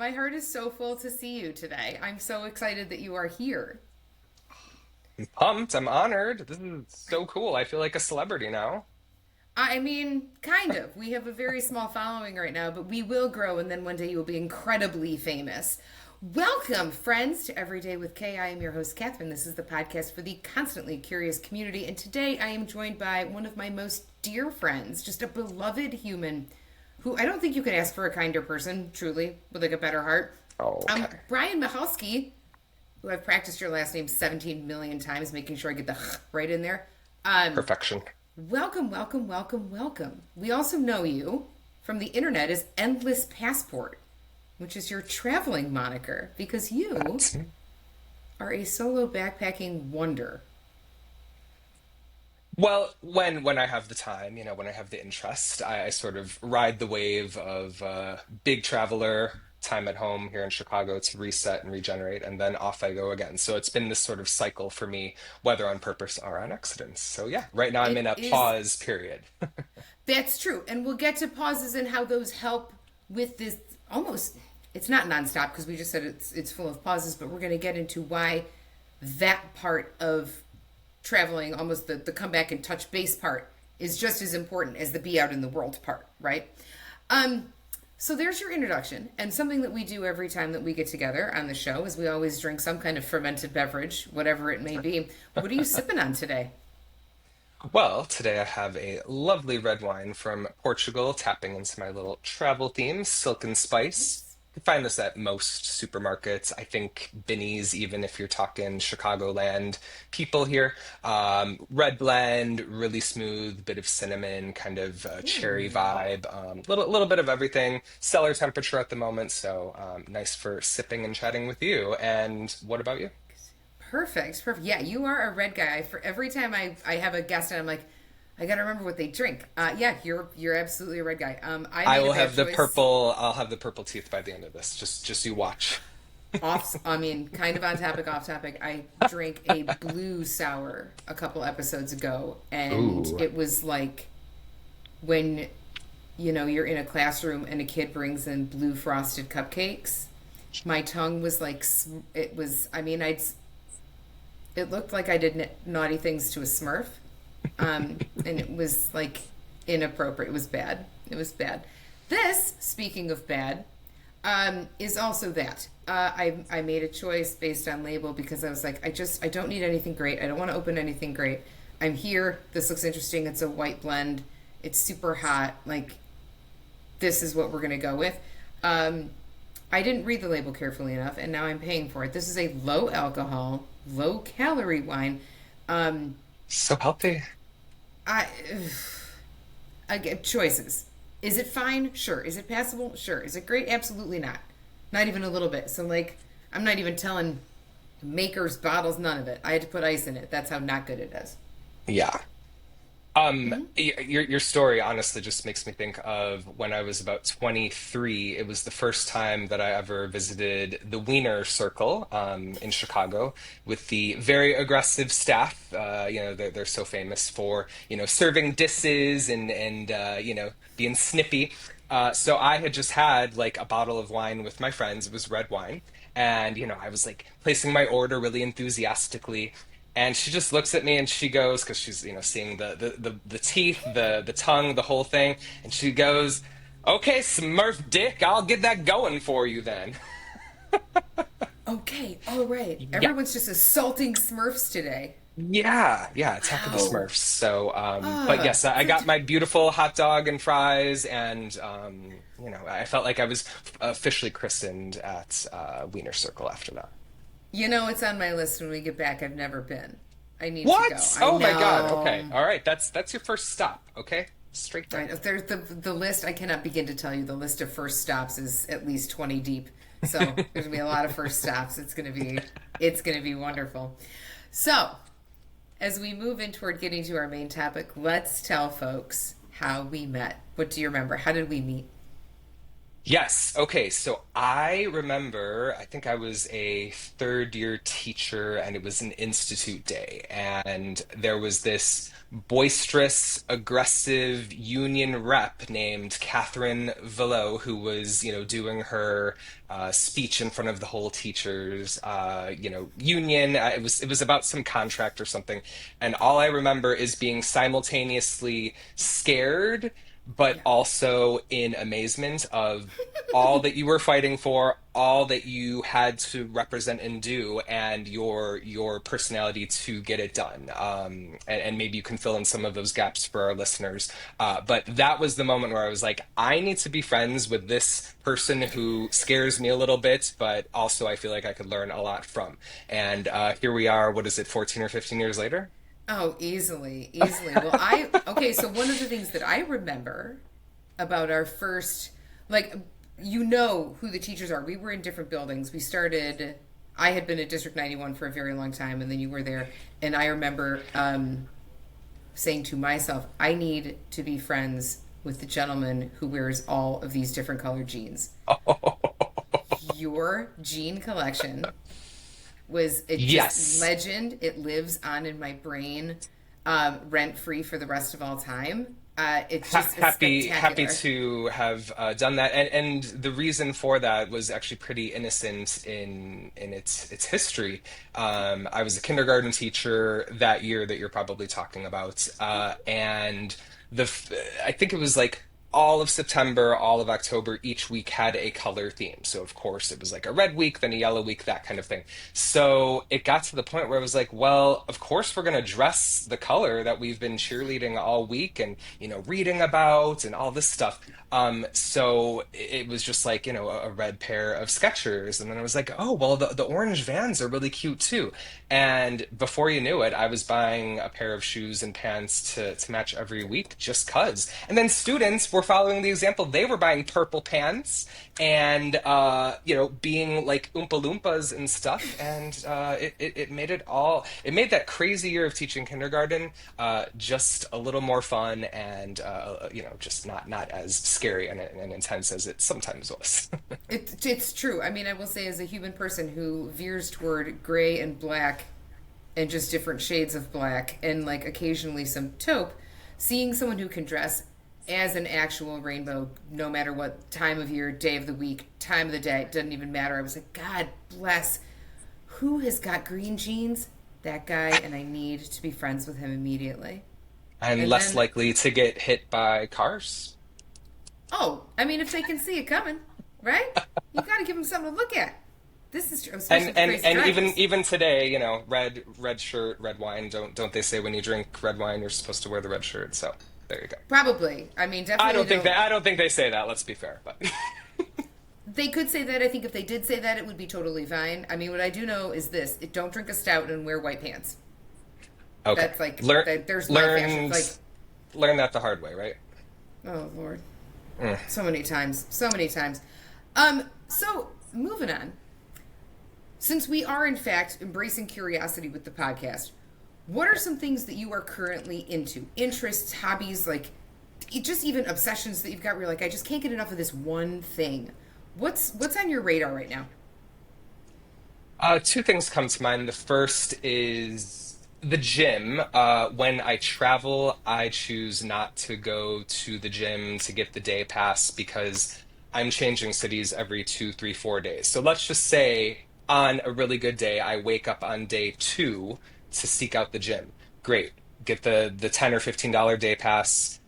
My heart is so full to see you today. I'm so excited that you are here. I'm pumped. I'm honored. This is so cool. I feel like a celebrity now. I mean, kind of. We have a very small following right now, but we will grow, and then one day you will be incredibly famous. Welcome, friends, to Every Day with Kay. I am your host, Katherine. This is the podcast for the constantly curious community, and today I am joined by one of my most dear friends, just a beloved human who I don't think you could ask for a kinder person, truly, with like a better heart. Oh, okay. Brian Michalski, who I've practiced your last name 17 million times, making sure I get the right in there. Um, Perfection. Welcome, welcome, welcome, welcome. We also know you from the internet as Endless Passport, which is your traveling moniker, because you That's me. are a solo backpacking wonder. Well, when I have the time, when I have the interest, I sort of ride the wave of big traveler, time at home here in Chicago to reset and regenerate, and then off I go again. So it's been this sort of cycle for me, whether on purpose or on accident. So yeah, right now I'm It in a is, pause period. that's true. And we'll get to pauses and how those help with this almost, it's not nonstop because we just said it's full of pauses, but we're going to get into why that part of traveling, almost the come back and touch base part, is just as important as the be out in the world part, right? Um, so there's your introduction, and something that we do every time that we get together on the show is we always drink some kind of fermented beverage, whatever it may be. What are you sipping on today? Well, today I have a lovely red wine from Portugal, tapping into my little travel theme, Silk and Spice. Nice. You can find this at most supermarkets. I think Binny's, even if you're talking Chicagoland people here. Red blend, really smooth, bit of cinnamon, kind of cherry Ooh. vibe. Little bit of everything. Cellar temperature at the moment, so nice for sipping and chatting with you. And what about you? Perfect. Perfect. Yeah, you are a red guy. For every time I have a guest and I'm like, I gotta remember what they drink. Yeah, you're absolutely a red guy. I I made a will bad have the choice. purple. I'll have the purple teeth by the end of this. Just you watch. I mean, kind of on topic, off topic. I drank a blue sour a couple episodes ago, and Ooh. it was like when you're in a classroom and a kid brings in blue frosted cupcakes. My tongue was like it was. I mean, it looked like I did naughty things to a Smurf, and it was like inappropriate. It was bad. It was bad. This, speaking of bad, is also that. I made a choice based on label because I was like, I don't need anything great. I don't want to open anything great. I'm here. This looks interesting. It's a white blend. It's super hot. Like, this is what we're gonna go with. Um, I didn't read the label carefully enough, and now I'm paying for it. This is a low alcohol, low calorie wine. Um, So healthy. I I get choices. Is it fine? Sure. Is it passable? Sure. Is it great? Absolutely not. Not even a little bit. So like, I'm not even telling makers bottles, none of it. I had to put ice in it. That's how not good it is. Yeah. Your story honestly just makes me think of when I was about 23. It was the first time that I ever visited the Wiener Circle in Chicago with the very aggressive staff. They're so famous for serving disses and being snippy. So I had just had like a bottle of wine with my friends. It was red wine, and I was like placing my order really enthusiastically. And she just looks at me and she goes, because she's, seeing the teeth, the tongue, the whole thing. And she goes, "Okay, Smurf Dick, I'll get that going for you then." Okay. All right. Yeah. Everyone's just assaulting Smurfs today. Yeah, Attack of the Wow. Smurfs. So, but yes, I Good. got my beautiful hot dog and fries, and I felt like I was officially christened at Wiener Circle after that. It's on my list when we get back. I've never been. I need to go. What? I Oh my God. Okay. know. All right. That's your first stop. Okay. Straight Right. there. If there's the list, I cannot begin to tell you. The list of first stops is at least 20 deep. So there's gonna be a lot of first stops. It's gonna be wonderful. So as we move in toward getting to our main topic, let's tell folks how we met. What do you remember? How did we meet? Yes. Okay. So I remember, I think I was a third year teacher and it was an institute day. And there was this boisterous, aggressive union rep named Catherine Velo who was, doing her speech in front of the whole teachers, union. It was about some contract or something. And all I remember is being simultaneously scared but Yeah. also in amazement of all that you were fighting for, all that you had to represent and do, and your personality to get it done. And maybe you can fill in some of those gaps for our listeners. But that was the moment where I was like, I need to be friends with this person who scares me a little bit, but also I feel like I could learn a lot from. And here we are. What is it, 14 or 15 years later? Oh, easily, easily. Okay, so one of the things that I remember about our first, like, you know who the teachers are. We were in different buildings. I had been at District 91 for a very long time, and then you were there. And I remember saying to myself, I need to be friends with the gentleman who wears all of these different colored jeans. Your jean collection was it just Yes. legend. It lives on in my brain, rent free for the rest of all time. It's just it's Happy spectacular. to have done that, and the reason for that was actually pretty innocent in its history. I was a kindergarten teacher that year that you're probably talking about, and the f- I think it was like all of September, all of October, each week had a color theme. So of course it was like a red week, then a yellow week, that kind of thing. So it got to the point where I was like, well, of course we're going to dress the color that we've been cheerleading all week and, reading about and all this stuff. So it was just like, a red pair of Skechers. And then I was like, oh, well, the orange Vans are really cute too. And before you knew it, I was buying a pair of shoes and pants to match every week just cuz. And then students were following the example. They were buying purple pants and, being like Oompa Loompas and stuff. And it made it made that crazy year of teaching kindergarten just a little more fun and, just not as scary and intense as it sometimes was. It's true. I mean, I will say, as a human person who veers toward gray and black and just different shades of black and like occasionally some taupe, seeing someone who can dress as an actual rainbow, no matter what time of year, day of the week, time of the day, it doesn't even matter. I was like, God bless. Who has got green jeans? That guy, and I need to be friends with him immediately. And And less then, likely to get hit by cars. oh, I mean, if they can see it coming, right? You got to give them something to look at. This is true, especially And with and crazy and even drivers. even today, red shirt, red wine. Don't they say when you drink red wine, you're supposed to wear the red shirt? So there you go. Probably. I mean, definitely don't. I don't think they say that. Let's be fair, but They could say that. I think if they did say that, it would be totally fine. I mean, what I do know is this: don't drink a stout and wear white pants. okay. That's like Learn that. There's my fashion. learned Like, learn that the hard way, right? oh Lord, Mm. so many times, so many times. So moving on. Since we are in fact embracing curiosity with the podcast, what are some things that you are currently into? Interests, hobbies, like just even obsessions that you've got where you're like, I just can't get enough of this one thing. What's on your radar right now? Two things come to mind. The first is the gym. When I travel, I choose not to go to the gym to get the day pass because I'm changing cities every 2, 3, 4 days. So let's just say on a really good day, I wake up on day two to seek out the gym. Great. Get the $10 or $15 day pass.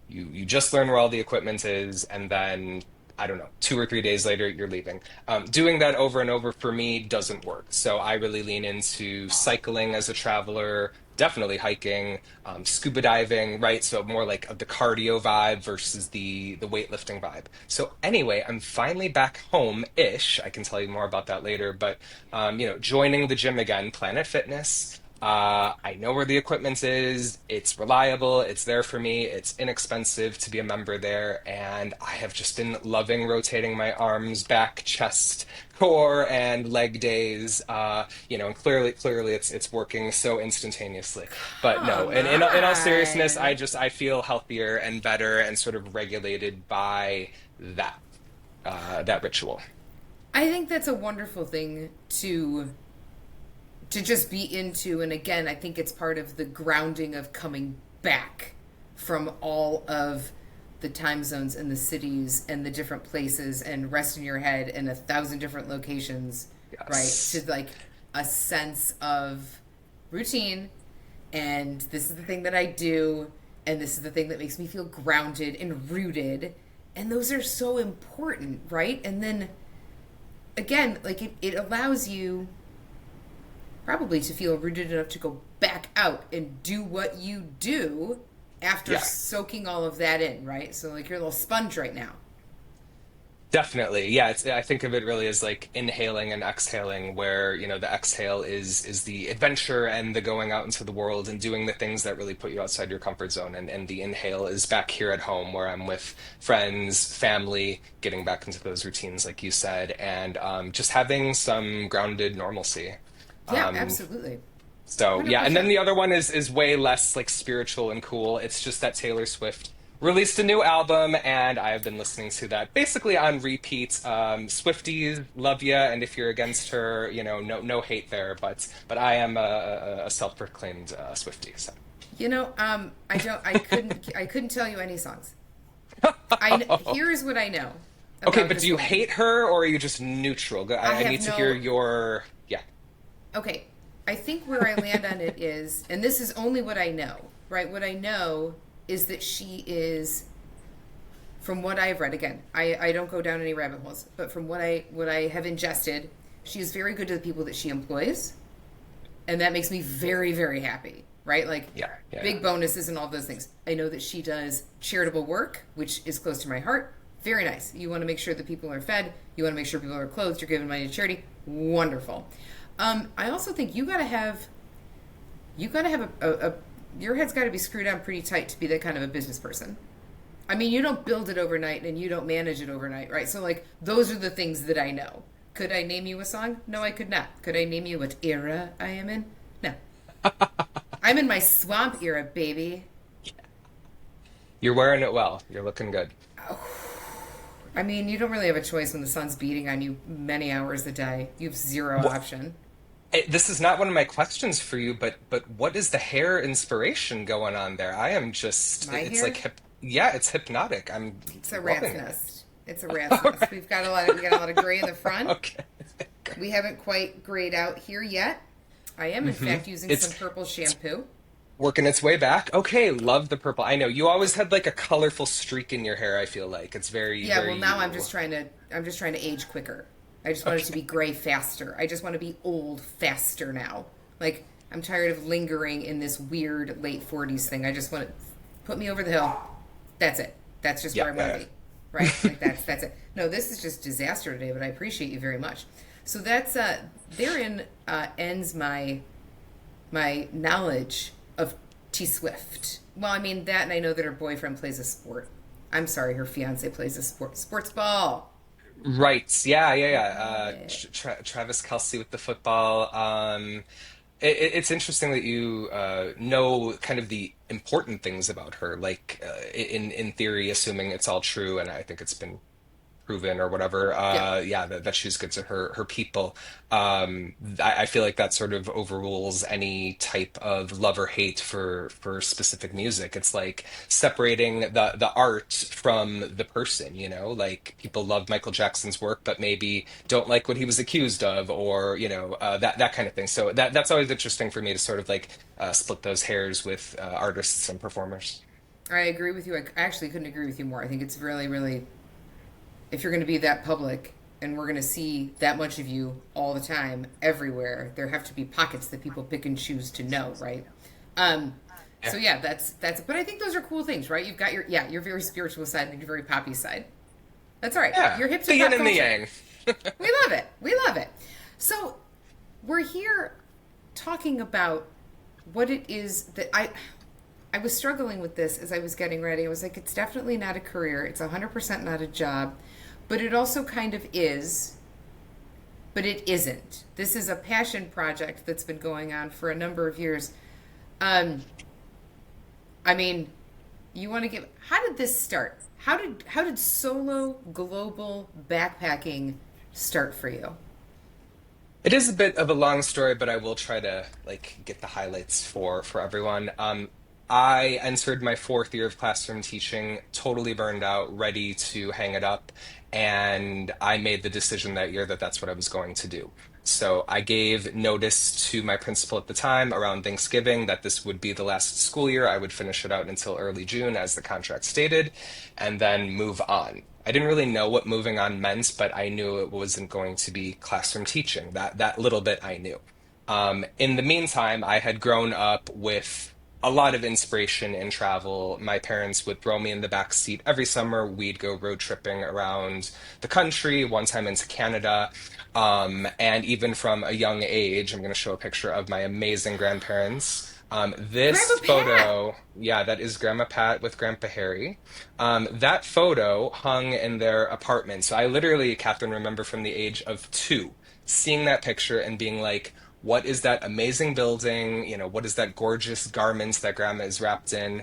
You just learn where all the equipment is, and then I don't know, 2 or 3 days later, you're leaving. Doing that over and over for me doesn't work. So I really lean into cycling as a traveler, definitely hiking, scuba diving, right? So more like of the cardio vibe versus the weightlifting vibe. So anyway, I'm finally back home-ish. I can tell you more about that later, but joining the gym again, Planet Fitness. I know where the equipment is. It's reliable. It's there for me. It's inexpensive to be a member there. And I have just been loving rotating my arms, back, chest, core, and leg days. And clearly it's working so instantaneously. But no, Come in all seriousness, on. I feel healthier and better and sort of regulated by that. that ritual. I think that's a wonderful thing to just be into. And again, I think it's part of the grounding of coming back from all of the time zones and the cities and the different places and rest in your head in a thousand different locations, right? To Yes. like a sense of routine, and this is the thing that I do, and this is the thing that makes me feel grounded and rooted. And those are so important, right? And then again, like it allows you probably to feel rooted enough to go back out and do what you do after Yeah. soaking all of that in, right? So like you're a little sponge right now. Definitely. Yeah, I think of it really as like inhaling and exhaling, where, the exhale is the adventure and the going out into the world and doing the things that really put you outside your comfort zone. And the inhale is back here at home where I'm with friends, family, getting back into those routines, like you said, and just having some grounded normalcy. Yeah, Um, absolutely. So yeah, and then 100%. the other one is way less like spiritual and cool. It's just that Taylor Swift released a new album, and I have been listening to that basically on repeat. Swifties love ya, and if you're against her, no hate there. But I am a self-proclaimed Swiftie. So. I couldn't tell you any songs. Here's what I know Okay, about but do this you woman. hate her or are you just neutral? I I need have to hear no. your yeah. Okay, I think where I land on it is, and this is only what I know, right? What I know is that she is, from what I've read, again, I don't go down any rabbit holes, but from what I have ingested, she is very good to the people that she employs, and that makes me very, very happy, right? Like Yeah, yeah. big bonuses and all those things. I know that she does charitable work, which is close to my heart. Very nice. You want to make sure that people are fed. You want to make sure people are clothed. You're giving money to charity. Wonderful. I also think you gotta have your head's got to be screwed on pretty tight to be that kind of a business person. I mean, you don't build it overnight and you don't manage it overnight, right? So, like, those are the things that I know. Could I name you a song? No, I could not. Could I name you what era I am in? No. I'm in my swamp era, baby. You're wearing it well. You're looking good. I mean, you don't really have a choice when the sun's beating on you many hours a day. You have zero option. This is not one of my questions for you, but what is the hair inspiration going on there? I am just My it's like hair? yeah, it's hypnotic. I'm It's a rat's loving it. nest. It's a rat's All nest. right. We got a lot of gray in the front. Okay. We haven't quite grayed out here yet. I am in fact using some It's purple shampoo. working its way back. Okay, love the purple. I know you always had like a colorful streak in your hair, I feel like. It's very, Yeah, very well now you. I'm just trying to age quicker. I just want it to be Okay. gray faster. I just want to be old faster now. Like I'm tired of lingering in this weird late 40s thing. I just want to put me over the hill. That's it. That's just Yeah, where I want to yeah, be. Right? Like that's it. No, this is just disaster today, but I appreciate you very much. So that's therein ends my knowledge of T Swift. Well, I mean that, and I know that her boyfriend plays a sport. I'm sorry, her fiance plays a sports ball. yeah. Right. Yeah, yeah, yeah. Yeah. Travis Kelsey with the football. It's interesting that you know kind of the important things about her, like in theory, assuming it's all true, and I think it's been proven or whatever. Yeah. Yeah, that she's good to her people. I feel like that sort of overrules any type of love or hate for specific music. It's like separating the art from the person. Like people love Michael Jackson's work, but maybe don't like what he was accused of, or that kind of thing. So that's always interesting for me to sort of like split those hairs with artists and performers. I agree with you. I actually couldn't agree with you more. I think it's really, really, if you're going to be that public and we're going to see that much of you all the time, everywhere, there have to be pockets that people pick and choose to know, right? Um, Yeah. so yeah, that's. But I think those are cool things, right? You've got your very spiritual side and your very poppy side. That's all right. Yeah, You're hip to the yin pop and the culture. yang. We love it. We love it. So we're here talking about what it is that I was struggling with this as I was getting ready. I was like, it's definitely not a career. It's 100% not a job, but it also kind of is, but it isn't. This is a passion project that's been going on for a number of years. Um, I mean, you want to give, how did this start? how did solo global backpacking start for you? It is a bit of a long story, but I will try to get the highlights for everyone. I entered my fourth year of classroom teaching, totally burned out, ready to hang it up, and I made the decision that year that that's what I was going to do. So I gave notice to my principal at the time around Thanksgiving that this would be the last school year. I would finish it out until early June, as the contract stated, and then move on. I didn't really know what moving on meant, but I knew it wasn't going to be classroom teaching. That little bit I knew. In the meantime, I had grown up with a lot of inspiration in travel. My parents would throw me in the back seat every summer. We'd go road tripping around the country, one time into Canada. And even from a young age, I'm going to show a picture of my amazing grandparents. This Grandpa Pat. photo, yeah, that is Grandma Pat with Grandpa Harry. That photo hung in their apartment. So I literally, Catherine, remember from the age of 2, seeing that picture and being like, what is that amazing building? What is that gorgeous garment that Grandma is wrapped in?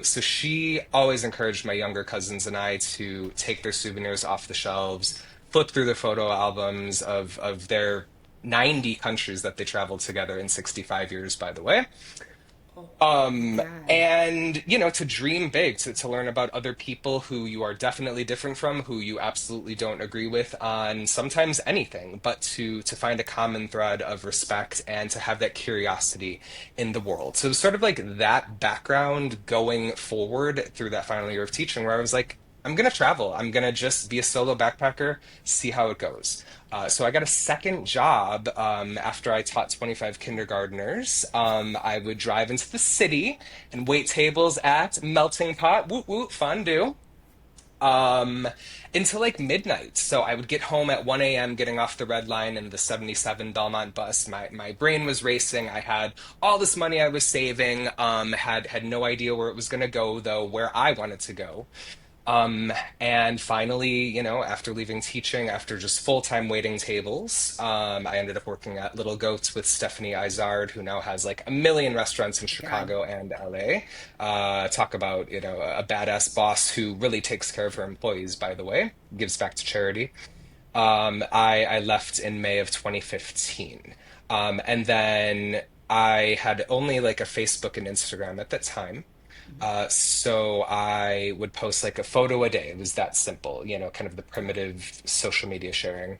So she always encouraged my younger cousins and I to take their souvenirs off the shelves, flip through the photo albums of their 90 countries that they traveled together in 65 years, by the way. Oh my God. And to dream big, to learn about other people who you are definitely different from, who you absolutely don't agree with on sometimes anything, but to find a common thread of respect and to have that curiosity in the world. So it was sort of like that background going forward through that final year of teaching, where I was like, I'm gonna travel. I'm gonna just be a solo backpacker, see how it goes. So I got a second job after I taught 25 kindergartners. I would drive into the city and wait tables at Melting Pot, woot woot, fondue, um, until like midnight. So I would get home at 1 a.m., getting off the red line in the 77 Belmont bus. My brain was racing. I had all this money I was saving, had no idea where it was going to go, though, where I wanted to go. And finally, after leaving teaching, after just full-time waiting tables, I ended up working at Little Goats with Stephanie Izard, who now has like a million restaurants in God. Chicago and LA. Talk about, a badass boss who really takes care of her employees, by the way, gives back to charity. I left in May of 2015. And then I had only like a Facebook and Instagram at that time. So I would post like a photo a day. It was that simple, kind of the primitive social media sharing.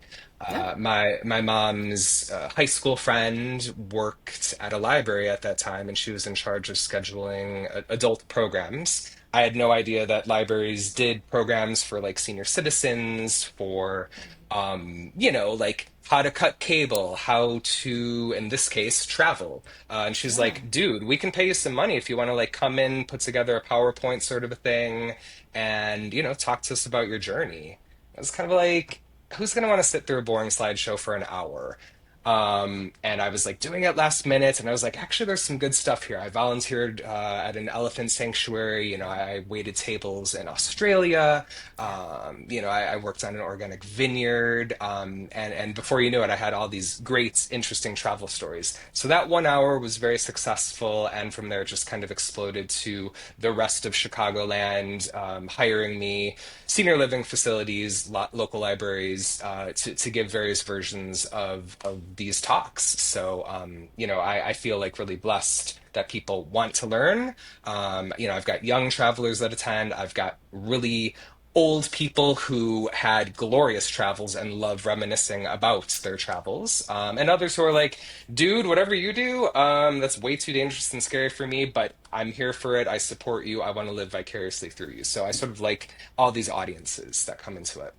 Yep. My mom's high school friend worked at a library at that time, and she was in charge of scheduling adult programs. I had no idea that libraries did programs for like senior citizens, for like how to cut cable, how to, in this case, travel. And she's Yeah. like, dude, we can pay you some money if you want to like come in, put together a PowerPoint sort of a thing, and talk to us about your journey. I was kind of like, who's gonna want to sit through a boring slideshow for an hour? And I was like doing it last minute, and I was like, actually, there's some good stuff here. I volunteered at an elephant sanctuary. I waited tables in Australia. I worked on an organic vineyard. And before you knew it, I had all these great, interesting travel stories. So that 1 hour was very successful, and from there, it just kind of exploded to the rest of Chicagoland, hiring me, senior living facilities, local libraries, to give various versions of these talks. So, I feel like really blessed that people want to learn. I've got young travelers that attend. I've got really old people who had glorious travels and love reminiscing about their travels. And others who are like, dude, whatever you do, that's way too dangerous and scary for me, but I'm here for it. I support you. I want to live vicariously through you. So I sort of like all these audiences that come into it.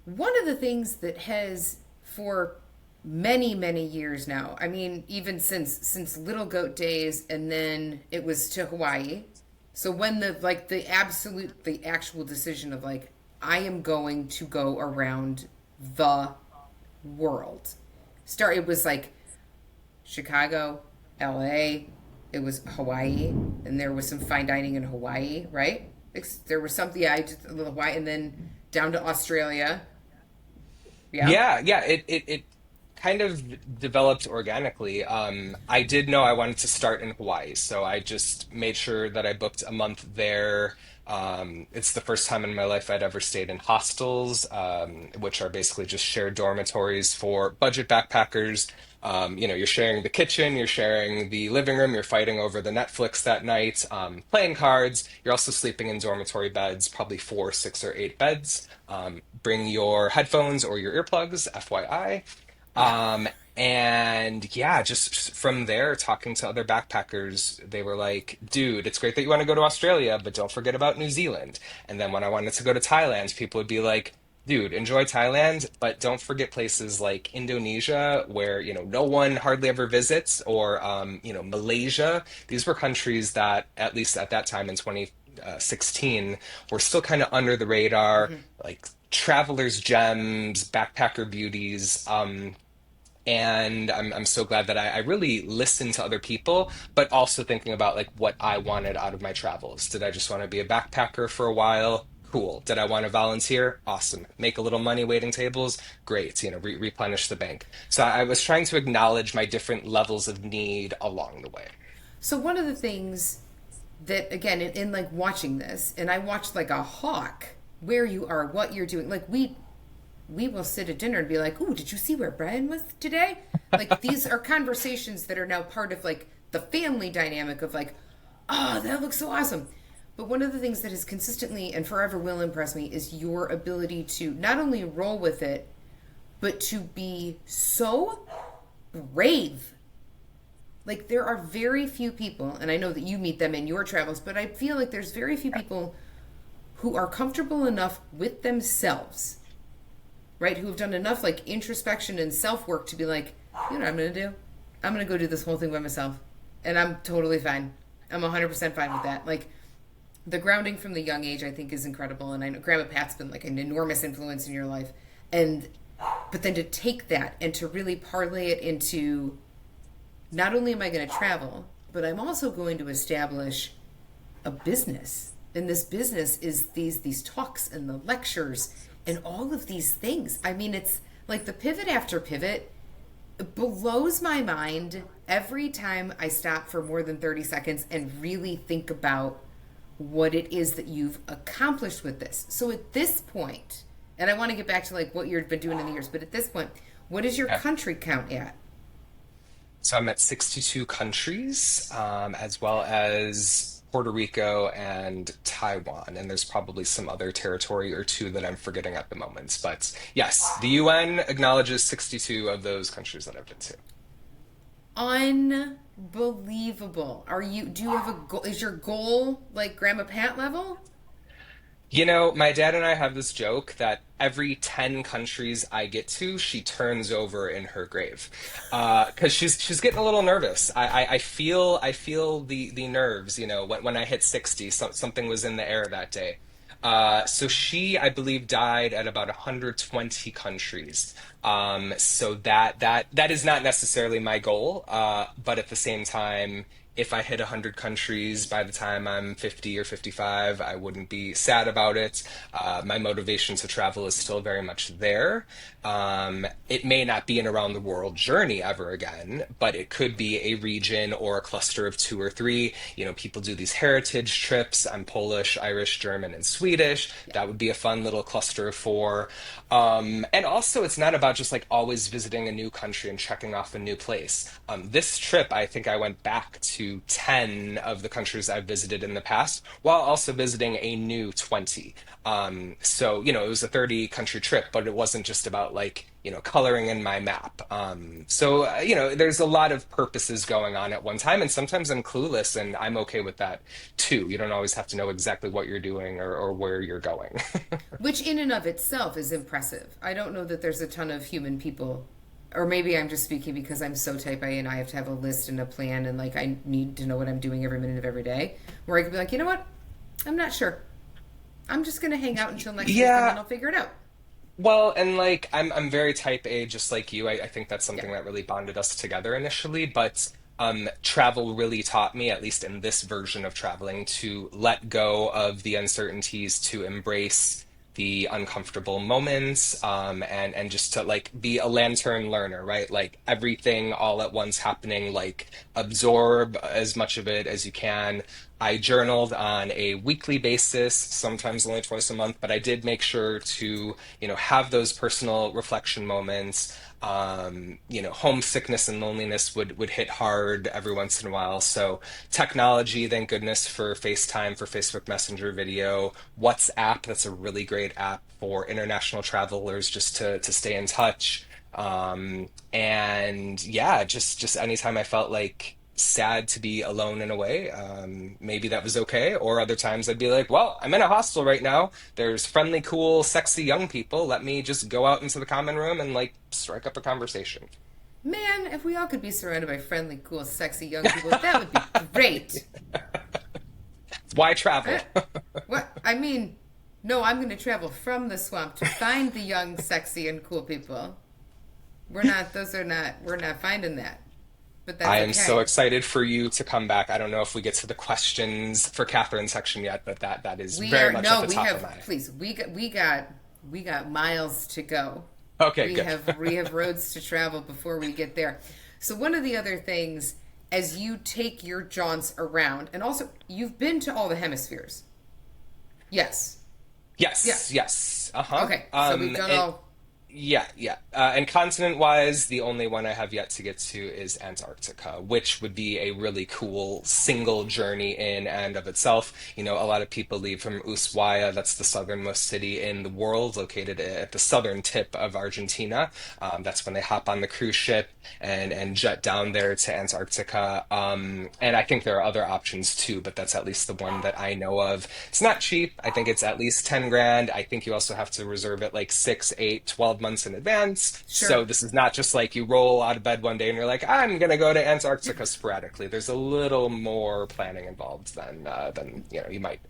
One of the things that has for many many years now, I mean even since little goat days, and then it was to Hawaii. So when the actual decision of like, I am going to go around the world start, it was like Chicago, LA, it was Hawaii, and there was some fine dining in Hawaii, right? There was something, yeah, I just Hawaii, and then down to Australia. Yeah. Yeah, yeah. It kind of developed organically. I did know I wanted to start in Hawaii, so I just made sure that I booked a month there. It's the first time in my life I'd ever stayed in hostels, which are basically just shared dormitories for budget backpackers. You're sharing the kitchen, you're sharing the living room, you're fighting over the Netflix that night, playing cards. You're also sleeping in dormitory beds, probably four, six, or eight beds. Bring your headphones or your earplugs, FYI. Yeah. Um, and yeah, just from there, talking to other backpackers, they were like, dude, it's great that you want to go to Australia, but don't forget about New Zealand. And then when I wanted to go to Thailand, people would be like, dude, enjoy Thailand, but don't forget places like Indonesia, where, no one hardly ever visits, or, Malaysia. These were countries that, at least at that time in 2016, were still kind of under the radar, Hmm. like traveler's gems, backpacker beauties. And I'm so glad that I really listened to other people, but also thinking about like what I wanted out of my travels. Did I just want to be a backpacker for a while? Cool. Did I want to volunteer? Awesome. Make a little money waiting tables? Great. Replenish the bank. So I was trying to acknowledge my different levels of need along the way. So one of the things that again in like watching this, and I watched like a hawk where you are, what you're doing. Like we will sit at dinner and be like, "Ooh, did you see where Brian was today?" Like these are conversations that are now part of like the family dynamic of like, "Oh, that looks so awesome." But one of the things that has consistently and forever will impress me is your ability to not only roll with it, but to be so brave. Like there are very few people, and I know that you meet them in your travels, but I feel like there's very few people who are comfortable enough with themselves, right? Who have done enough like introspection and self work to be like, you know what I'm gonna do? I'm gonna go do this whole thing by myself, and I'm totally fine. I'm 100% fine with that. Like the grounding from the young age, I think, is incredible, and I know Grandma Pat's been like an enormous influence in your life, and but then to take that and to really parlay it into not only am I going to travel, but I'm also going to establish a business. And this business is these talks and the lectures and all of these things. I mean, it's like the pivot after pivot blows my mind every time I stop for more than 30 seconds and really think about what it is that you've accomplished with this. So at this point, and I want to get back to like what you've been doing in the years, but at this point, what is your Okay. country count at? So I'm at 62 countries, as well as Puerto Rico and Taiwan. And there's probably some other territory or two that I'm forgetting at the moment. But yes, the UN acknowledges 62 of those countries that I've been to. Unbelievable. Do you have a goal? Is your goal like Grandma Pat level? My dad and I have this joke that every 10 countries I get to, she turns over in her grave. Because she's getting a little nervous. I feel the nerves, when I hit 60, something was in the air that day. So she, I believe, died at about 120 countries. So that is not necessarily my goal. But at the same time, if I hit 100 countries by the time I'm 50 or 55, I wouldn't be sad about it. My motivation to travel is still very much there. It may not be an around the world journey ever again, but it could be a region or a cluster of two or three. People do these heritage trips. I'm Polish, Irish, German, and Swedish. Yeah. That would be a fun little cluster of four. And also, it's not about just like always visiting a new country and checking off a new place. This trip, I think I went back to 10 of the countries I've visited in the past, while also visiting a new 20. So, it was a 30 country trip, but it wasn't just about like, coloring in my map. There's a lot of purposes going on at one time, and sometimes I'm clueless, and I'm okay with that too. You don't always have to know exactly what you're doing or where you're going. Which in and of itself is impressive. I don't know that there's a ton of human people, or maybe I'm just speaking because I'm so type A and I have to have a list and a plan and like I need to know what I'm doing every minute of every day. Where I could be like, you know what? I'm not sure. I'm just gonna hang out until next week and then Yeah, I'll figure it out. well, and like I'm very type A, just like you. I think that's Yeah. something that really bonded us together initially, but travel really taught me, at least in this version of traveling, to let go of the uncertainties, to embrace the uncomfortable moments, and just to like be a lantern learner, right? Like everything all at once happening, like absorb as much of it as you can. I journaled on a weekly basis, sometimes only twice a month, but I did make sure to, have those personal reflection moments. Homesickness and loneliness would hit hard every once in a while. So technology, thank goodness for FaceTime, for Facebook Messenger video, WhatsApp. That's a really great app for international travelers just to stay in touch. And yeah, just anytime I felt like sad to be alone in a way, maybe that was okay. Or other times I'd be like, well, I'm in a hostel right now. There's friendly, cool, sexy young people. Let me just go out into the common room and like strike up a conversation. Man, if we all could be surrounded by friendly, cool, sexy young people, that would be great. Why travel? I, what? I mean, no, I'm going to travel from the swamp to find the young, sexy, and cool people. We're not finding that. But that's I am so okay. excited for you to come back. I don't know if we get to the questions for Catherine section yet, but that is We very are, much at no, the we top of have, my. please, we got miles to go. Okay, We good. have, we have roads to travel before we get there. So one of the other things, as you take your jaunts around, and also, you've been to all the hemispheres. Yes. Yeah. Yes, yes. Uh-huh. Okay. So we've done And all. yeah, yeah. And continent-wise, the only one I have yet to get to is Antarctica, which would be a really cool single journey in and of itself. A lot of people leave from Ushuaia, that's the southernmost city in the world, located at the southern tip of Argentina. That's when they hop on the cruise ship and jet down there to Antarctica. And I think there are other options too, but that's at least the one that I know of. It's not cheap. I think it's at least 10 grand. I think you also have to reserve it like 6, 8, 12 months in advance. So Sure. this is not just like you roll out of bed one day and you're like, I'm gonna go to Antarctica sporadically. There's a little more planning involved than you might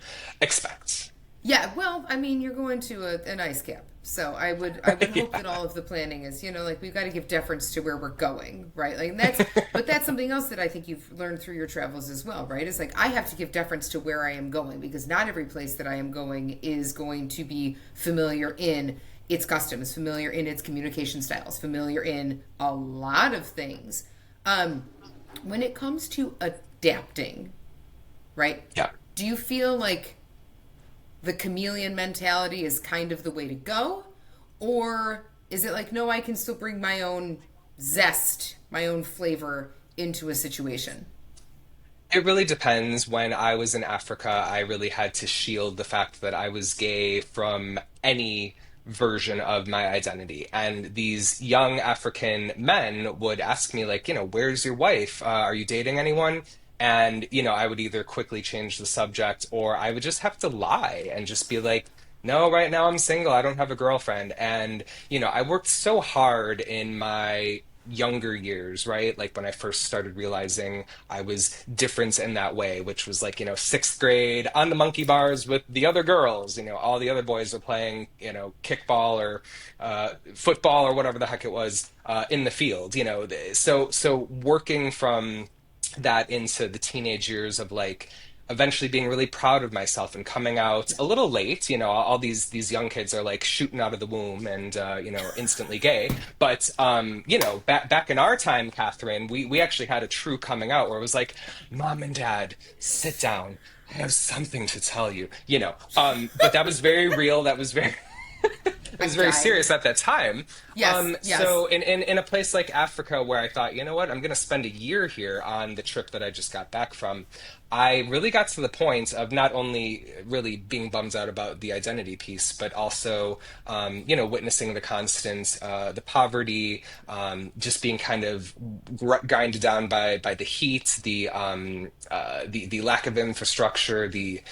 expect. Yeah, well, I mean, you're going to an ice cap, so I would hope that Yeah. all of the planning is, like we've got to give deference to where we're going, right? Like but that's something else that I think you've learned through your travels as well, right? It's like I have to give deference to where I am going because not every place that I am going is going to be familiar in its customs, familiar in its communication styles, familiar in a lot of things. Um, when it comes to adapting, right? Yeah. Do you feel like the chameleon mentality is kind of the way to go? Or is it like, no, I can still bring my own zest, my own flavor into a situation? It really depends. When I was in Africa, I really had to shield the fact that I was gay from any version of my identity. And these young African men would ask me, like, where's your wife? Are you dating anyone? And, I would either quickly change the subject or I would just have to lie and just be like, no, right now I'm single. I don't have a girlfriend. And, I worked so hard in my younger years, right? Like when I first started realizing I was different in that way, which was like, sixth grade on the monkey bars with the other girls, all the other boys are playing, kickball or football or whatever the heck it was in the field, so working from that into the teenage years of like eventually being really proud of myself and coming out a little late. All these young kids are like shooting out of the womb and instantly gay. But back in our time, Catherine, we actually had a true coming out where it was like, Mom and Dad, sit down. I have something to tell you. But that was very real. That was very it was I'm very dying. serious at that time. Yes, yes. So in a place like Africa where I thought, you know what, I'm going to spend a year here on the trip that I just got back from, I really got to the point of not only really being bummed out about the identity piece, but also, witnessing the constant, the poverty, just being kind of grinded down by the heat, the lack of infrastructure, the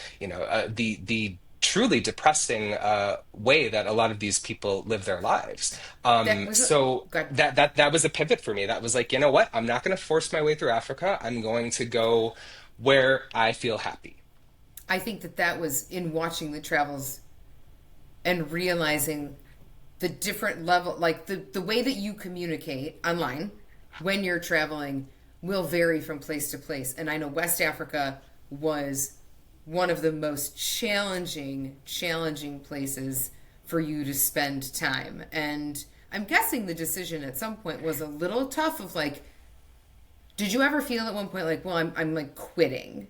truly depressing way that a lot of these people live their lives. That was a So good. that was a pivot for me. That was like, you know what? I'm not going to force my way through Africa. I'm going to go where I feel happy. I think that was in watching the travels and realizing the different level, like the way that you communicate online when you're traveling will vary from place to place. And I know West Africa was one of the most challenging places for you to spend time. And I'm guessing the decision at some point was a little tough of like, did you ever feel at one point like, well, I'm like quitting?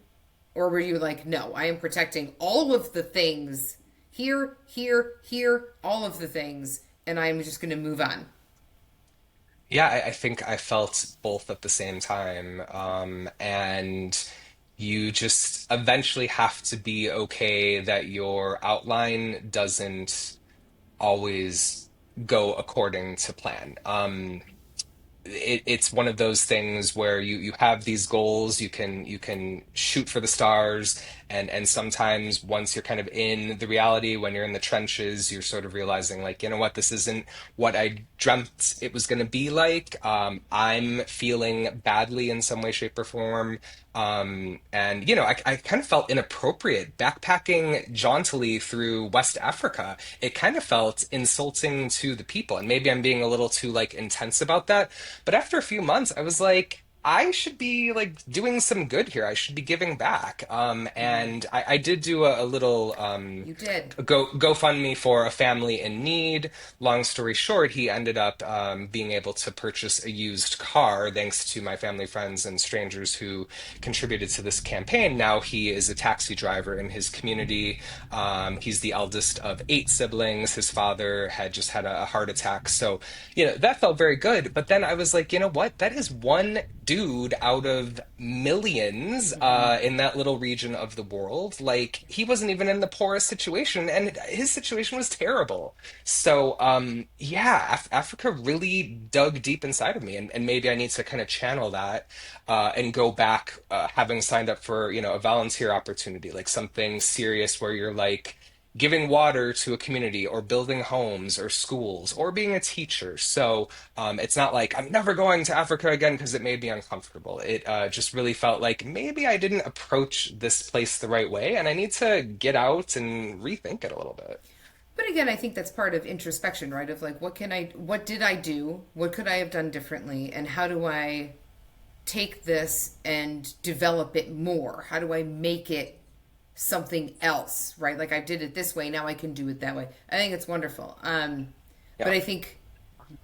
Or were you like, no, I am protecting all of the things here, here, here, all of the things, and I'm just going to move on? Yeah, I think I felt both at the same time. And you just eventually have to be okay that your outline doesn't always go according to plan. It's one of those things where you have these goals, you can shoot for the stars, and sometimes once you're kind of in the reality, when you're in the trenches, you're sort of realizing like, you know what, this isn't what I dreamt it was going to be like. I'm feeling badly in some way, shape, or form. And I kind of felt inappropriate backpacking jauntily through West Africa. It kind of felt insulting to the people, and maybe I'm being a little too like intense about that, but after a few months, I was like, I should be like doing some good here. I should be giving back. Mm, And I did do a little you did. GoFundMe for a family in need. Long story short, he ended up being able to purchase a used car thanks to my family, friends, and strangers who contributed to this campaign. Now he is a taxi driver in his community. He's the eldest of eight siblings. His father had just had a heart attack. So that felt very good. But then I was like, you know what? That is one dude out of millions Mm-hmm. in that little region of the world. Like, he wasn't even in the poorest situation, and his situation was terrible. So, yeah, Africa really dug deep inside of me, and maybe I need to kind of channel that and go back, having signed up for, a volunteer opportunity, like something serious where you're like, giving water to a community or building homes or schools or being a teacher. So it's not like I'm never going to Africa again because it made me uncomfortable. It just really felt like maybe I didn't approach this place the right way, and I need to get out and rethink it a little bit. But again, I think that's part of introspection, right? Of like, what did I do? What could I have done differently? And how do I take this and develop it more? How do I make it something else, right? Like I did it this way, now I can do it that way. I think it's wonderful. But Yeah. I think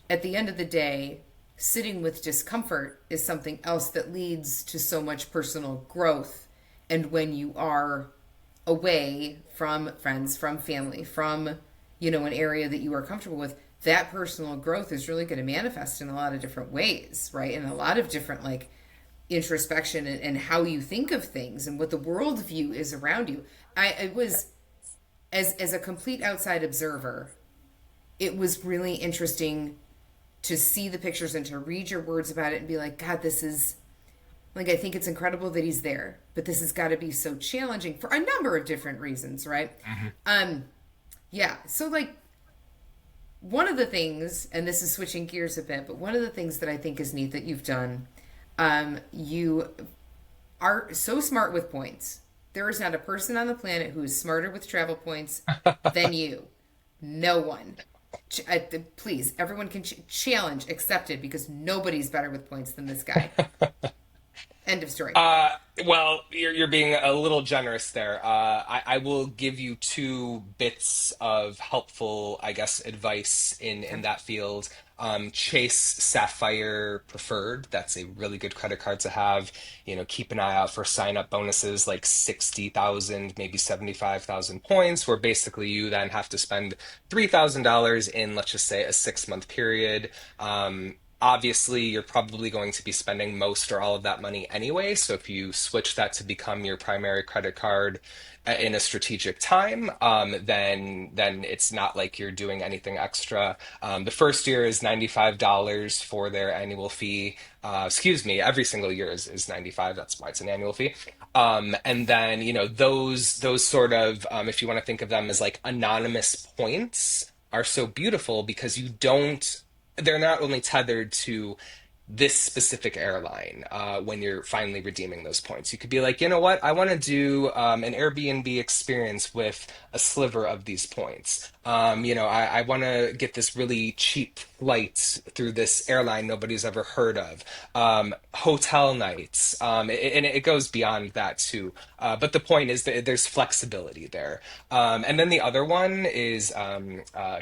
at the end of the day, sitting with discomfort is something else that leads to so much personal growth. And when you are away from friends, from family, from, an area that you are comfortable with, that personal growth is really going to manifest in a lot of different ways, right? And a lot of different, like, introspection and how you think of things and what the worldview is around you. It was, as a complete outside observer, it was really interesting to see the pictures and to read your words about it and be like, God, this is like, I think it's incredible that he's there, but this has got to be so challenging for a number of different reasons, right? Mhm. Um, yeah. So, like, one of the things, and this is switching gears a bit, but one of the things that I think is neat that you've done, you are so smart with points. There is not a person on the planet who is smarter with travel points than you. No one. Please, everyone can challenge accepted because nobody's better with points than this guy. End of story. Uh, well, you're being a little generous there. I will give you two bits of helpful, I guess, advice in Okay. that field. Chase Sapphire Preferred. That's a really good credit card to have. Keep an eye out for sign up bonuses like 60,000, maybe 75,000 points, where basically you then have to spend $3,000 in, let's just say, a 6 month period. Obviously, you're probably going to be spending most or all of that money anyway. So if you switch that to become your primary credit card in a strategic time, then it's not like you're doing anything extra. The first year is $95 for their annual fee. Excuse me, every single year is 95. That's why it's an annual fee. And then, those sort of, if you want to think of them as like anonymous points, are so beautiful because they're not only tethered to this specific airline when you're finally redeeming those points. You could be like, you know what? I want to do an Airbnb experience with a sliver of these points. I want to get this really cheap flights through this airline nobody's ever heard of, hotel nights, and it goes beyond that too. But the point is that there's flexibility there. And then the other one is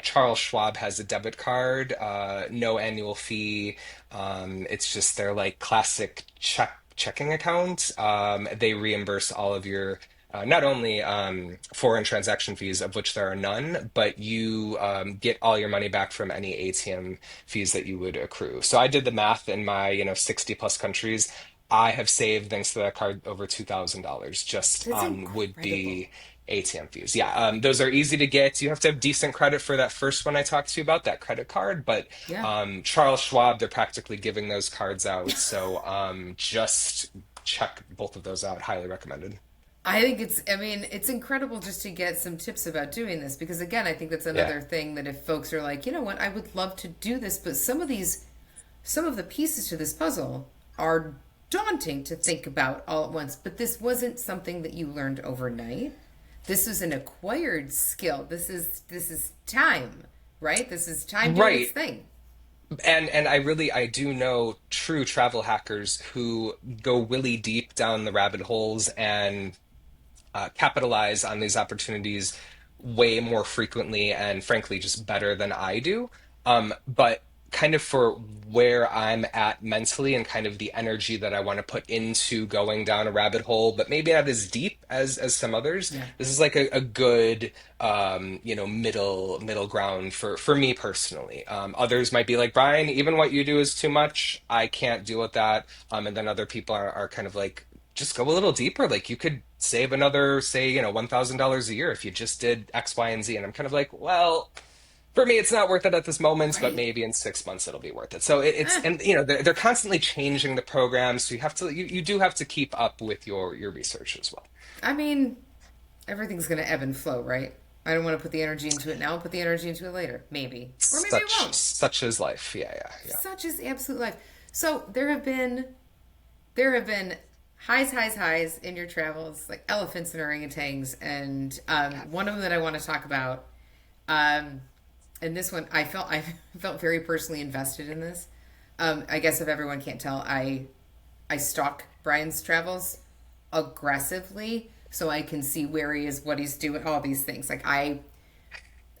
Charles Schwab has a debit card, no annual fee. It's just their like classic checking account. They reimburse all of your not only foreign transaction fees, of which there are none, but you get all your money back from any ATM fees that you would accrue. So I did the math in my, 60 plus countries. I have saved, thanks to that card, over $2,000 just That's on incredible. would-be ATM fees. Yeah, those are easy to get. You have to have decent credit for that first one I talked to you about, that credit card. But Yeah. Charles Schwab, they're practically giving those cards out. So just check both of those out. Highly recommended. I think I mean, it's incredible just to get some tips about doing this because, again, I think that's Yeah. another thing that if folks are like, you know what, I would love to do this, but some of the pieces to this puzzle are daunting to think about all at once. But this wasn't something that you learned overnight. This is an acquired skill. This is time, right? This is time doing its Right. thing. And I do know true travel hackers who go willy deep down the rabbit holes and capitalize on these opportunities way more frequently and frankly just better than I do. But kind of for where I'm at mentally and kind of the energy that I want to put into going down a rabbit hole, but maybe not as deep as some others. Yeah. This is like a good middle ground for me personally. Others might be like, Brian, even what you do is too much. I can't deal with that. And then other people are kind of like, just go a little deeper. Like you could save another, say, $1,000 a year if you just did X, Y, and Z. And I'm kind of like, well, for me, it's not worth it at this moment, but Right. maybe in 6 months it'll be worth it. So it's Eh, and they're constantly changing the programs, so you do have to keep up with your research as well. I mean, everything's going to ebb and flow, right? I don't want to put the energy into it now. I'll put the energy into it later, maybe, or maybe I Such won't. such is life. Yeah, yeah, yeah. Such is absolute life. So there have been highs, highs, highs in your travels, like elephants and orangutans, and one of them that I want to talk about. Um, and this one, I felt very personally invested in this. I guess if everyone can't tell, I stalk Brian's travels aggressively, so I can see where he is, what he's doing, all these things. Like I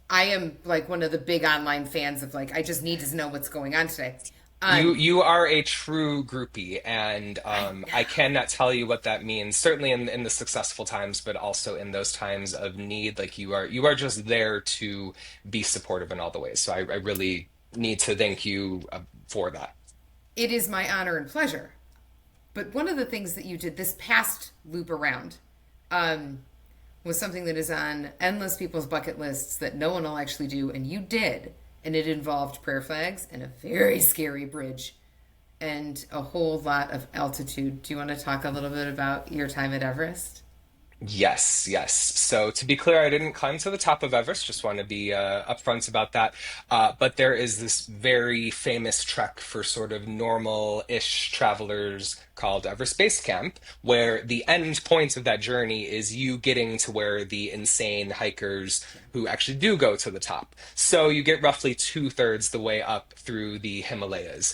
am like one of the big online fans of like I just need to know what's going on today. You are a true groupie, and I I know. cannot tell you what that means. Certainly in the successful times, but also in those times of need. Like you are just there to be supportive in all the ways. So I really need to thank you for that. It is my honor and pleasure. But one of the things that you did this past loop around um, was something that is on endless people's bucket lists that no one will actually do, and you did. And it involved prayer flags and a very scary bridge and a whole lot of altitude. Do you want to talk a little bit about your time at Everest? Yes, yes. So to be clear, I didn't climb to the top of Everest. Just want to be upfront about that. But there is this very famous trek for sort of normal-ish travelers called Everest Base Camp, where the end point of that journey is you getting to where the insane hikers Yeah. who actually do go to the top. So you get roughly two-thirds the way up through the Himalayas.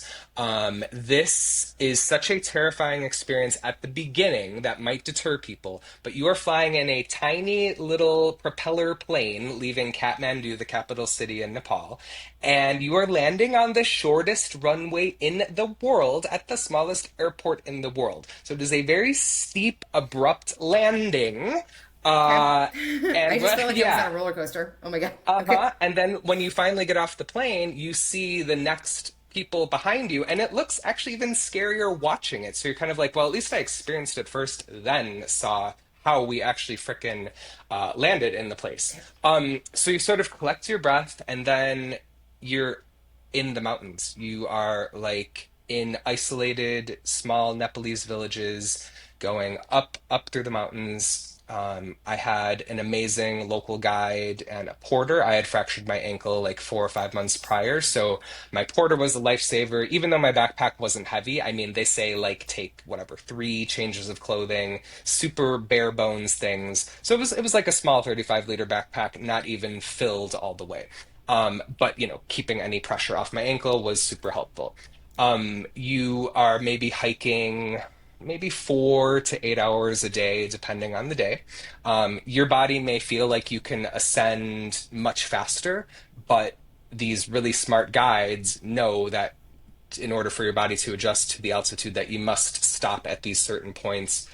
This is such a terrifying experience at the beginning that might deter people, but you are flying in a tiny little propeller plane leaving Kathmandu, the capital city in Nepal, and you are landing on the shortest runway in the world at the smallest airport in the world. So it is a very steep, abrupt landing. Okay. Uh, I and just felt like I was on yeah, a roller coaster. Oh my God. Okay. uh-huh. And then when you finally get off the plane, you see the next people behind you, and it looks actually even scarier watching it. So you're kind of like, well, at least I experienced it first, then saw how we actually frickin' landed in the place. So you sort of collect your breath, and then you're in the mountains. You are like in isolated small Nepalese villages going up through the mountains. I had an amazing local guide and a porter. I had fractured my ankle like 4 or 5 months prior, so my porter was a lifesaver. Even though my backpack wasn't heavy, I mean, they say like take whatever 3 changes of clothing, super bare bones things. So it was like a small 35-liter backpack, not even filled all the way. But keeping any pressure off my ankle was super helpful. You are maybe hiking maybe 4 to 8 hours a day, depending on the day. Your body may feel like you can ascend much faster, but these really smart guides know that in order for your body to adjust to the altitude that you must stop at these certain points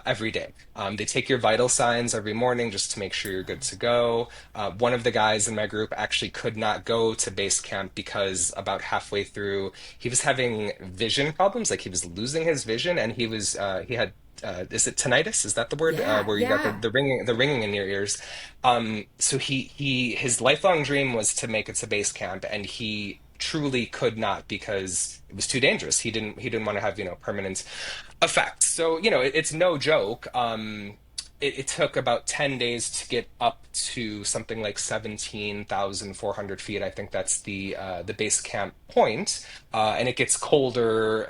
every day. They take your vital signs every morning just to make sure you're good to go. One of the guys in my group actually could not go to base camp because about halfway through he was having vision problems, like he was losing his vision, and he had is it tinnitus? Is that the word Yeah, where you got yeah. the ringing in your ears? So his lifelong dream was to make it to base camp, and he truly could not because it was too dangerous. He didn't want to have permanent effects. So it's no joke. It took about 10 days to get up to something like 17,400 feet. I think that's the base camp point. And it gets colder,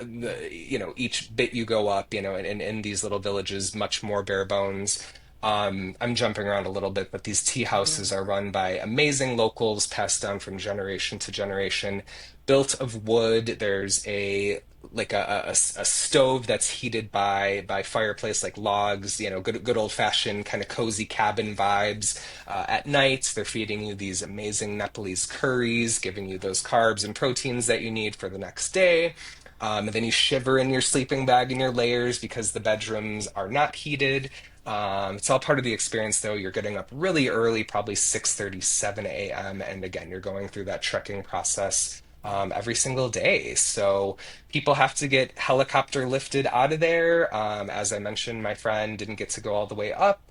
each bit you go up, in these little villages, much more bare bones. I'm jumping around a little bit, but these tea Yeah. houses are run by amazing locals, passed down from generation to generation, built of wood. There's a stove that's heated by fireplace, like logs. Good old fashioned kind of cozy cabin vibes. At night, they're feeding you these amazing Nepalese curries, giving you those carbs and proteins that you need for the next day. And then you shiver in your sleeping bag in your layers because the bedrooms are not heated. It's all part of the experience, though. You're getting up really early, probably 6:37 a.m., and again, you're going through that trekking process every single day. So people have to get helicopter lifted out of there. As I mentioned, my friend didn't get to go all the way up.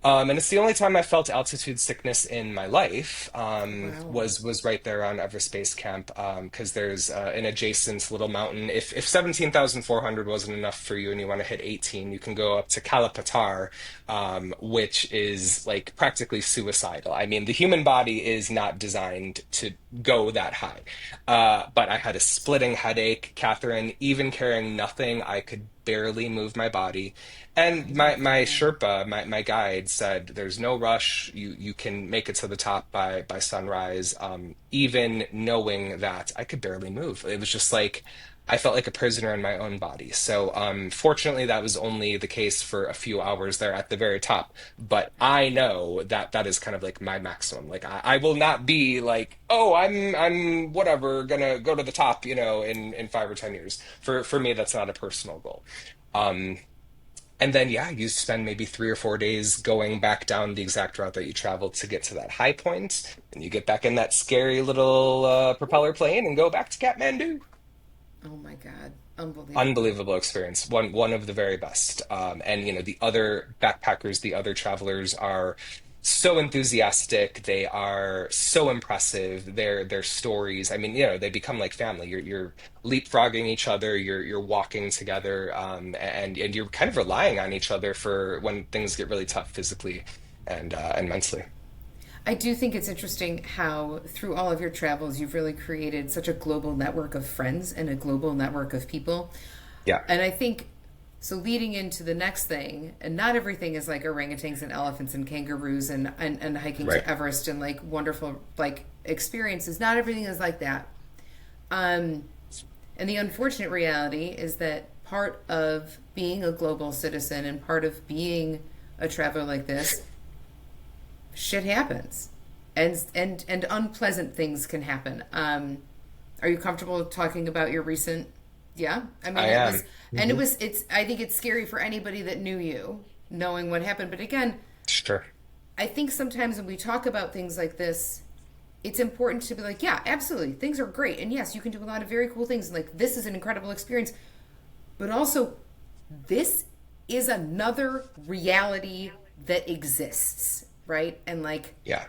And it's the only time I felt altitude sickness in my life. Wow. Was right there on Everest Base Camp, because there's an adjacent little mountain. If 17,400 wasn't enough for you and you want to hit 18, you can go up to Kalapatar, which is like practically suicidal. I mean, the human body is not designed to go that high. But I had a splitting headache, Catherine. Even carrying nothing, I could barely move my body. Oh And my my God. Sherpa, my guide said, "There's no rush. You can make it to the top by sunrise." Even knowing that I could barely move, it was just like I felt like a prisoner in my own body. So fortunately, that was only the case for a few hours there at the very top. But I know that that is kind of like my maximum. Like I will not be like, oh, I'm whatever gonna go to the top, in 5 or 10 years. For me, that's not a personal goal. Um, and then, yeah, you spend maybe 3 or 4 days going back down the exact route that you traveled to get to that high point, and you get back in that scary little propeller plane and go back to Kathmandu. Oh my God. Unbelievable. Unbelievable experience. One of the very best. And the other backpackers, the other travelers are so enthusiastic. They are so impressive. Their stories. I mean, they become like family. You're leapfrogging each other. You're walking together, and you're kind of relying on each other for when things get really tough physically and mentally. I do think it's interesting how, through all of your travels, you've really created such a global network of friends and a global network of people. Yeah. And I think so, leading into the next thing, and not everything is like orangutans and elephants and kangaroos and hiking Right. to Everest and like wonderful like experiences. Not everything is like that. Um, and the unfortunate reality is that part of being a global citizen and part of being a traveler like this, shit happens, and unpleasant things can happen. Are you comfortable talking about your recent? Yeah, I I mean it was, am. and it Hmm. was. It's. I think it's scary for anybody that knew you, knowing what happened. But again, Sure. I think sometimes when we talk about things like this, it's important to be like, yeah, absolutely, things are great, and yes, you can do a lot of very cool things. And like this is an incredible experience, but also this is another reality that exists, right? And like Yeah.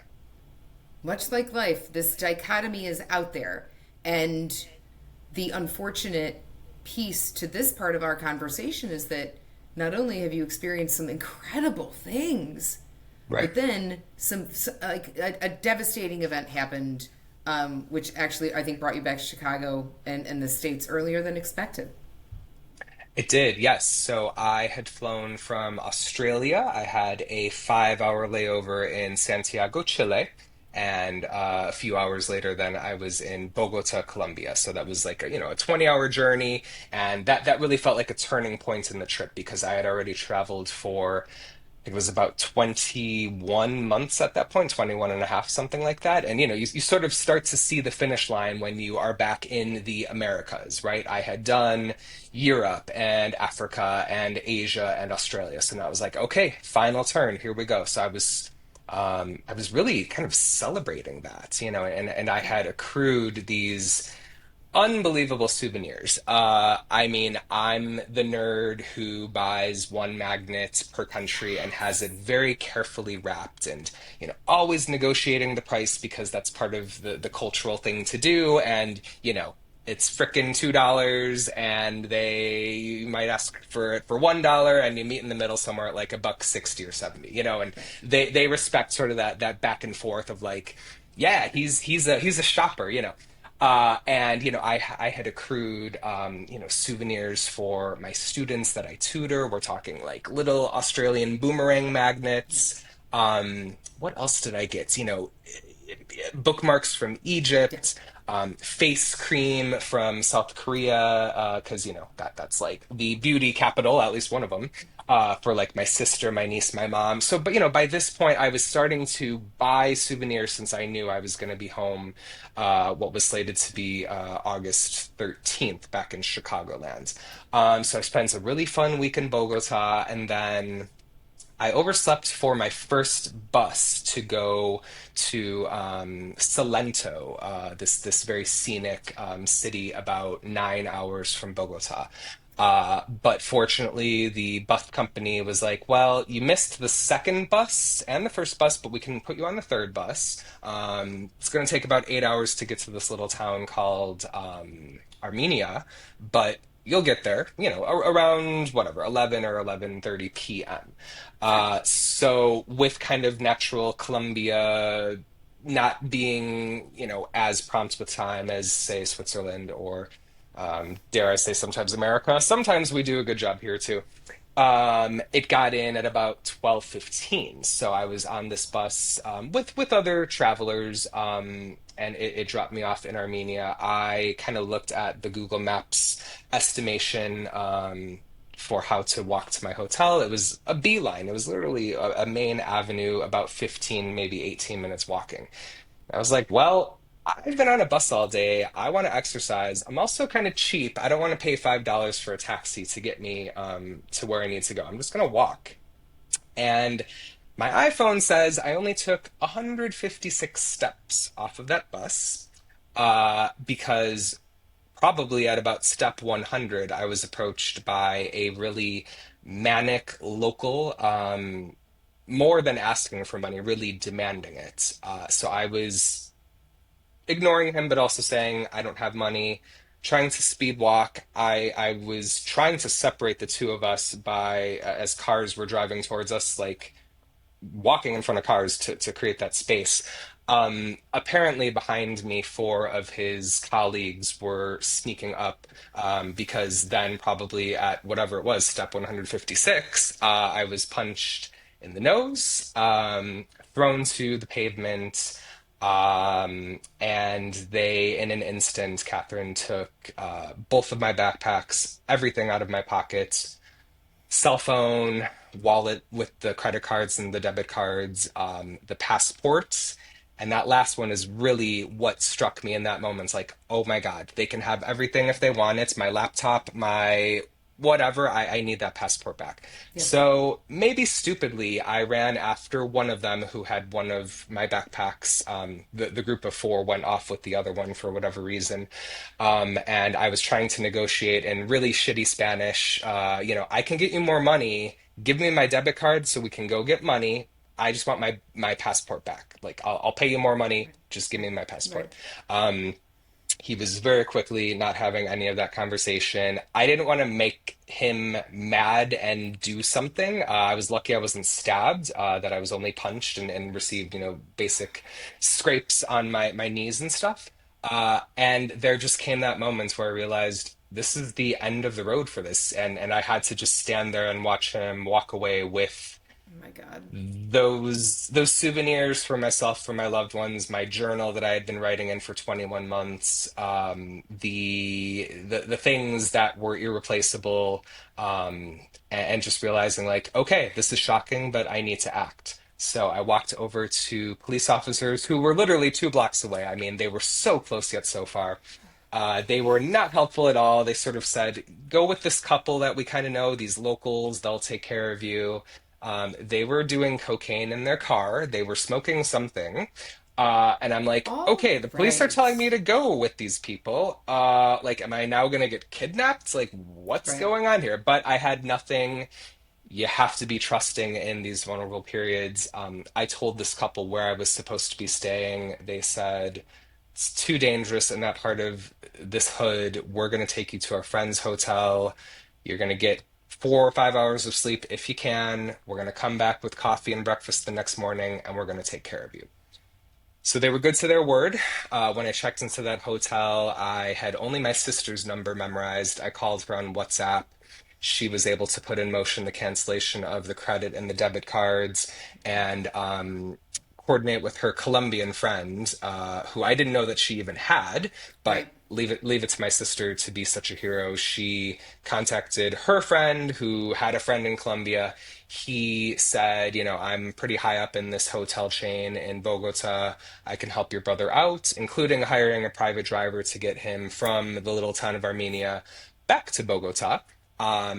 much like life, this dichotomy is out there. And the unfortunate piece to this part of our conversation is that not only have you experienced some incredible things, Right. but then some like a devastating event happened, which actually I think brought you back to Chicago and the States earlier than expected. It did, yes. So I had flown from Australia. I had a 5 hour layover in Santiago, Chile. And a few hours later, then I was in Bogota, Colombia. So that was like a 20-hour journey, and that really felt like a turning point in the trip because I had already traveled for it was about 21 months at that point, 21 and a half, something like that. And you sort of start to see the finish line when you are back in the Americas, right? I had done Europe and Africa and Asia and Australia. So now I was like, okay, final turn, here we go. So I was really kind of celebrating that, and I had accrued these unbelievable souvenirs. I mean, I'm the nerd who buys one magnet per country and has it very carefully wrapped and, always negotiating the price because that's part of the cultural thing to do. And, it's frickin' $2 and they you might ask for it for $1 and you meet in the middle somewhere at like a buck 60 or 70, and Right. they respect sort of that back and forth of like, yeah, he's a shopper, and I had accrued souvenirs for my students that I tutor. We're talking like little Australian boomerang magnets. What else did I get? Bookmarks from Yeah. Egypt, face cream from South Korea, because that's like the beauty capital, at least one of them, for like my sister, my niece, my mom. So, but by this point, I was starting to buy souvenirs since I knew I was going to be home, what was slated to be August 13th back in Chicagoland. So I spent a really fun week in Bogota, and then I overslept for my first bus to go to Salento, this very scenic city about 9 hours from Bogota. But fortunately, the bus company was like, "Well, you missed the second bus and the first bus, but we can put you on the third bus. It's going to take about 8 hours to get to this little town called Armenia, but." You'll get there, around whatever, 11 or 11:30 p.m. Sure. So with kind of natural Colombia not being, as prompt with time as say Switzerland or dare I say sometimes America. Sometimes we do a good job here too. It got in at about 12:15. So I was on this bus with other travelers, and it dropped me off in Armenia. I kind of looked at the Google Maps estimation for how to walk to my hotel. It was a beeline. It was literally a main avenue, about 15, maybe 18 minutes walking. I was like, well, I've been on a bus all day. I want to exercise. I'm also kind of cheap. I don't want to pay $5 for a taxi to get me to where I need to go. I'm just going to walk. And my iPhone says I only took 156 steps off of that bus because probably at about step 100, I was approached by a really manic local, more than asking for money, really demanding it. So I was ignoring him, but also saying, I don't have money, trying to speed walk. I was trying to separate the two of us by, as cars were driving towards us, like walking in front of cars to create that space. Apparently, behind me, four of his colleagues were sneaking up because then, probably at whatever it was, step 156, I was punched in the nose, thrown to the pavement, and they, in an instant, Catherine took both of my backpacks, everything out of my pockets, cell phone, wallet with the credit cards and the debit cards, the passports. And that last one is really what struck me in that moment. It's like, oh my God, they can have everything if they want it. My laptop, my whatever, I need that passport back. Yeah. So maybe stupidly, I ran after one of them who had one of my backpacks. The group of four went off with the other one for whatever reason. And I was trying to negotiate in really shitty Spanish. I can get you more money. Give me my debit card so we can go get money. I just want my passport back. Like I'll pay you more money. Right. Just give me my Right. passport. Um, he was very quickly not having any of that conversation. I didn't want to make him mad and do something. I was lucky I wasn't stabbed, that I was only punched and received, basic scrapes on my knees and stuff. And there just came that moment where I realized this is the end of the road for this. And I had to just stand there and watch him walk away with. Oh my God. Those souvenirs for myself, for my loved ones, my journal that I had been writing in for 21 months, the things that were irreplaceable, and just realizing like, okay, this is shocking, but I need to act. So I walked over to police officers who were literally 2 blocks away. I mean, they were so close yet so far. They were not helpful at all. They sort of said, go with this couple that we kind of know, these locals, they'll take care of you. They were doing cocaine in their car. They were smoking something. And I'm like, All okay, the police are telling right. me to go with these people. Like, am I now gonna get kidnapped? Like, what's Right. going on here? But I had nothing. You have to be trusting in these vulnerable periods. I told this couple where I was supposed to be staying. They said, it's too dangerous in that part of this hood. We're going to take you to our friend's hotel. You're going to get 4 or 5 hours of sleep if you can. We're going to come back with coffee and breakfast the next morning, and we're going to take care of you. So they were good to their word. When I checked into that hotel, I had only my sister's number memorized. I called her on WhatsApp. She was able to put in motion the cancellation of the credit and the debit cards and coordinate with her Colombian friend, who I didn't know that she even had, but Right. leave it to my sister to be such a hero. She contacted her friend who had a friend in Colombia. He said, I'm pretty high up in this hotel chain in Bogota. I can help your brother out, including hiring a private driver to get him from the little town of Armenia back to Bogota.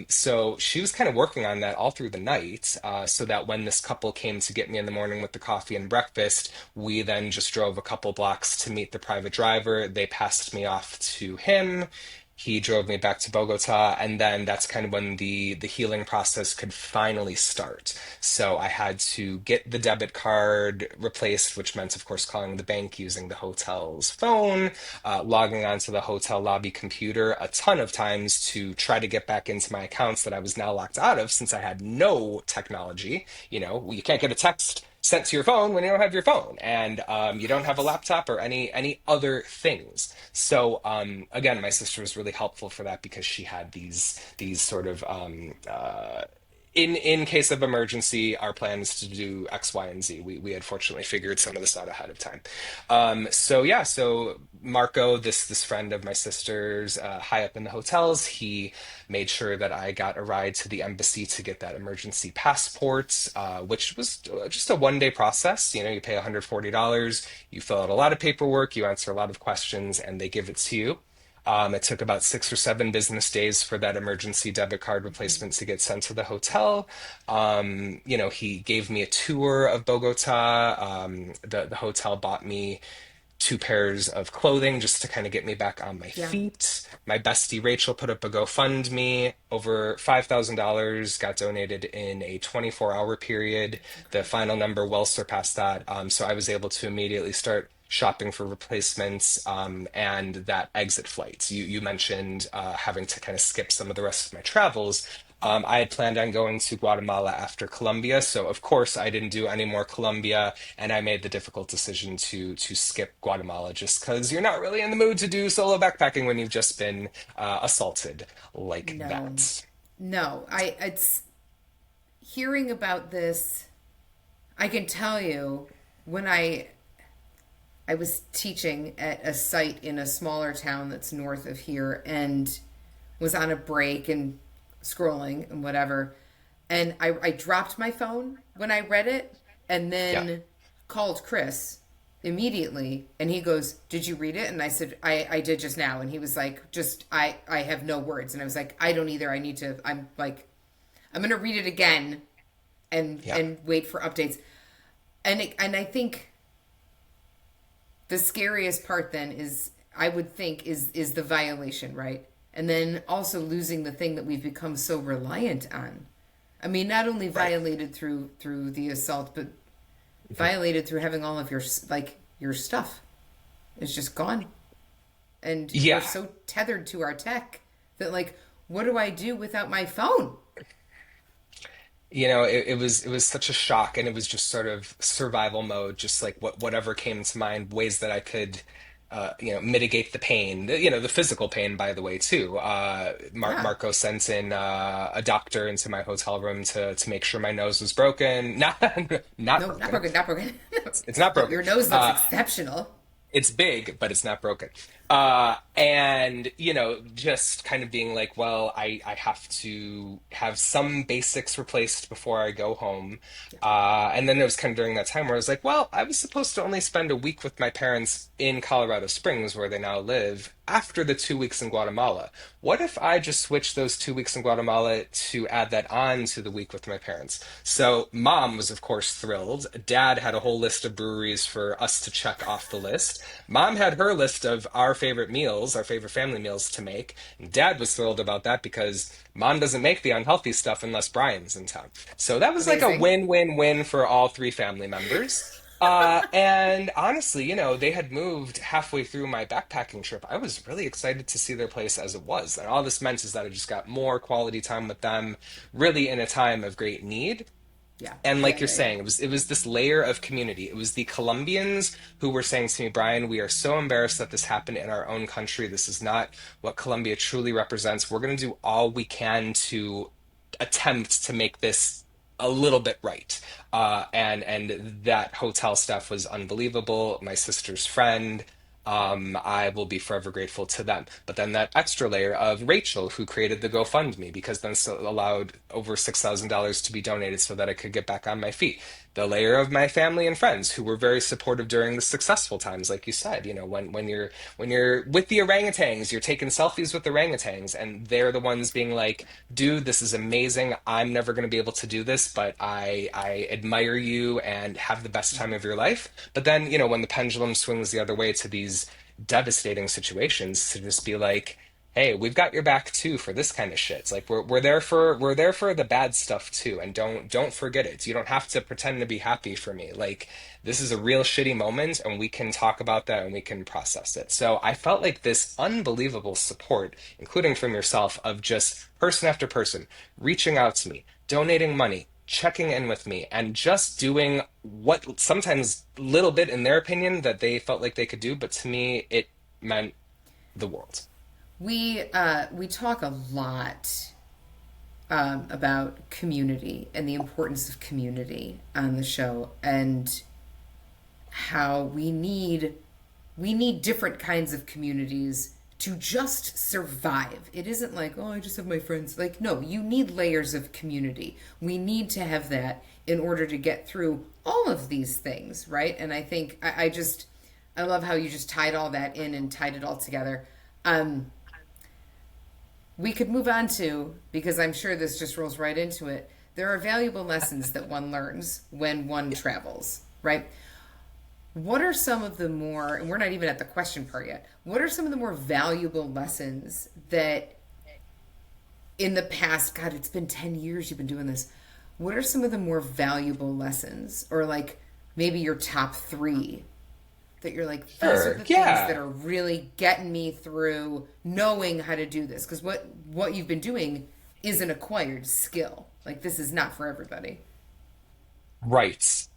So she was kind of working on that all through the night, so that when this couple came to get me in the morning with the coffee and breakfast, we then just drove a couple blocks to meet the private driver. They passed me off to him. He drove me back to Bogota, and then that's kind of when the healing process could finally start. So I had to get the debit card replaced, which meant, of course, calling the bank using the hotel's phone, logging onto the hotel lobby computer a ton of times to try to get back into my accounts that I was now locked out of since I had no technology. You can't get a text sent to your phone when you don't have your phone, and you don't have a Right. laptop or any other things. So again, my sister was really helpful for that because she had these sort of in case of emergency, our plan is to do X, Y, and Z. We had fortunately figured some of this out ahead of time. So yeah, so Marco, this friend of my sister's, high up in the hotels, he made sure that I got a ride to the embassy to get that emergency passport, which was just a 1 day process. You pay $140, you fill out a lot of paperwork, you answer a lot of questions, and they give it to you. It took about 6 or 7 business days for that emergency debit card replacement to get sent to the hotel. He gave me a tour of Bogota. The hotel bought me 2 pairs of clothing just to kind of get me back on my Yeah. feet. My bestie Rachel put up a GoFundMe. Over $5,000 got donated in a 24-hour period. That's The incredible. final number well surpassed that. So I was able to immediately start shopping for replacements, and that exit flights. You mentioned having to kind of skip some of the rest of my travels. I had planned on going to Guatemala after Colombia, so of course I didn't do any more Colombia, and I made the difficult decision to skip Guatemala just because you're not really in the mood to do solo backpacking when you've just been assaulted like No. that. No. It's hearing about this, I can tell you when I was teaching at a site in a smaller town that's north of here and was on a break and scrolling and whatever. And I dropped my phone when I read it and Yeah, then called Chris immediately. And he goes, "Did you read it?" And I said, I did just now. And he was like, I have no words. And I was like, I don't either. I'm like, I'm going to read it again yeah, and wait for updates. And I think the scariest part then is I would think is the violation, right? And then also losing the thing that we've become so reliant on. I mean, not only right. violated through the assault, but violated through having all of your stuff is just gone, and we're Yeah, so tethered to our tech that what do I do without my phone? it was such a shock, and it was just sort of survival mode, just like whatever came to mind, ways that I could mitigate the pain, the physical pain, by the way, too. Yeah. Marco sent in a doctor into my hotel room to make sure my nose was broken. Not, not No, not broken. broken, not broken. It's not No, broken. your nose looks exceptional. It's big, but it's not broken. And, just kind of being like, well, I have to have some basics replaced before I go home. Yeah, And then it was kind of during that time where I was like, well, I was supposed to only spend a week with my parents in Colorado Springs, where they now live, after the 2 weeks in Guatemala. What if I just switched those 2 weeks in Guatemala to add that on to the week with my parents? So mom was, of course, thrilled. Dad had a whole list of breweries for us to check off the list. Mom had her list of our favorite meals, our favorite family meals to make. And Dad was thrilled about that because mom doesn't make the unhealthy stuff unless Brian's in town. So that was like a amazing. win-win-win for all three family members. And honestly, they had moved halfway through my backpacking trip. I was really excited to see their place as it was. And all this meant is that I just got more quality time with them, really in a time of great need. Yeah, And yeah, like you're yeah, yeah. saying, it was this layer of community. It was the Colombians who were saying to me, Brian, we are so embarrassed that this happened in our own country. This is not what Colombia truly represents. We're going to do all we can to attempt to make this a little bit right. And that hotel staff was unbelievable. My sister's friend. I will be forever grateful to them. But then that extra layer of Rachel, who created the GoFundMe, because then so allowed over $6,000 to be donated so that I could get back on my feet. The layer of my family and friends, who were very supportive during the successful times, like you said. When you're with the orangutans, you're taking selfies with the orangutans, and they're the ones being like, "Dude, this is amazing. I'm never going to be able to do this, but I admire you and have the best time of your life." But then, when the pendulum swings the other way to these devastating situations, to just be like, hey, we've got your back too for this kind of shit. It's like we're there for the bad stuff too, and don't forget it. You don't have to pretend to be happy for me. Like, this is a real shitty moment, and we can talk about that and we can process it. So I felt like this unbelievable support, including from yourself, of just person after person reaching out to me, donating money, checking in with me, and just doing what sometimes little bit in their opinion that they felt like they could do, but to me it meant the world. We talk a lot about community and the importance of community on the show, and how we need different kinds of communities to just survive. It isn't like, oh, I just have my friends. Like, no, you need layers of community. We need to have that in order to get through all of these things, right? And I think I love how you just tied all that in and tied it all together. Um, we could move on to, because I'm sure this just rolls right into it. There are valuable lessons that one learns when one travels, right? What are some of the more, and we're not even at the question part yet, what are some of the more valuable lessons that in the past, God, it's been 10 years you've been doing this. What are some of the more valuable lessons, or like maybe your top three, that you're like, these are Sure, the things that yeah. are really getting me through knowing how to do this? Because what you've been doing is an acquired skill. Like, this is not for everybody. Right.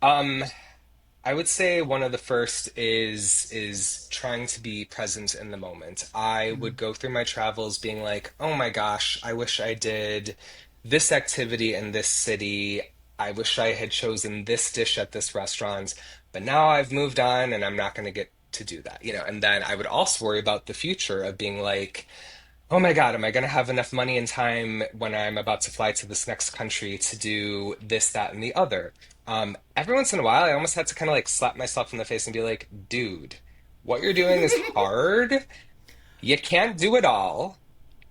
I would say one of the first is trying to be present in the moment. I would go through my travels being like, "Oh my gosh, I wish I did this activity in this city. I wish I had chosen this dish at this restaurant, but now I've moved on and I'm not going to get to do that." And then I would also worry about the future of being like, oh my God, am I going to have enough money and time when I'm about to fly to this next country to do this, that, and the other? Every once in a while, I almost had to kind of like slap myself in the face and be like, dude, what you're doing is hard. You can't do it all.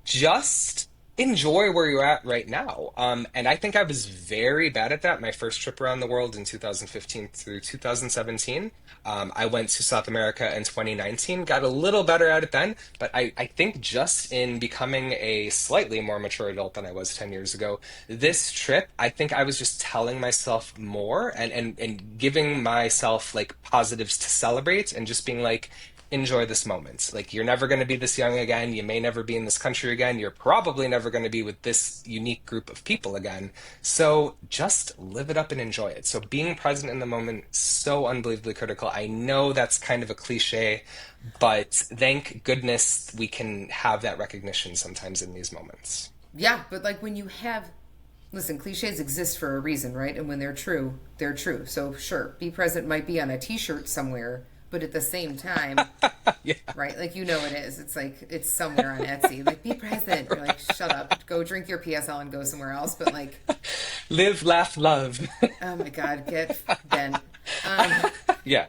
Just enjoy where you're at right now. And I think I was very bad at that. My first trip around the world in 2015 through 2017. I went to South America in 2019, got a little better at it then, but I think just in becoming a slightly more mature adult than I was 10 years ago, this trip, I think I was just telling myself more and giving myself like positives to celebrate and just being like, enjoy this moment. Like, you're never going to be this young again. You may never be in this country again. You're probably never going to be with this unique group of people again. So just live it up and enjoy it. So being present in the moment, so unbelievably critical. I know that's kind of a cliche, but thank goodness we can have that recognition sometimes in these moments. Yeah, but like when you have, listen, cliches exist for a reason, right? And when they're true, they're true. So sure, be present might be on a T-shirt somewhere, but at the same time, Yeah. right? Like you know it is. It's like it's somewhere on Etsy. Like be present. You're like shut up, go drink your PSL and go somewhere else. But like, Live, laugh, love. oh my God, get bent. Um, Yeah.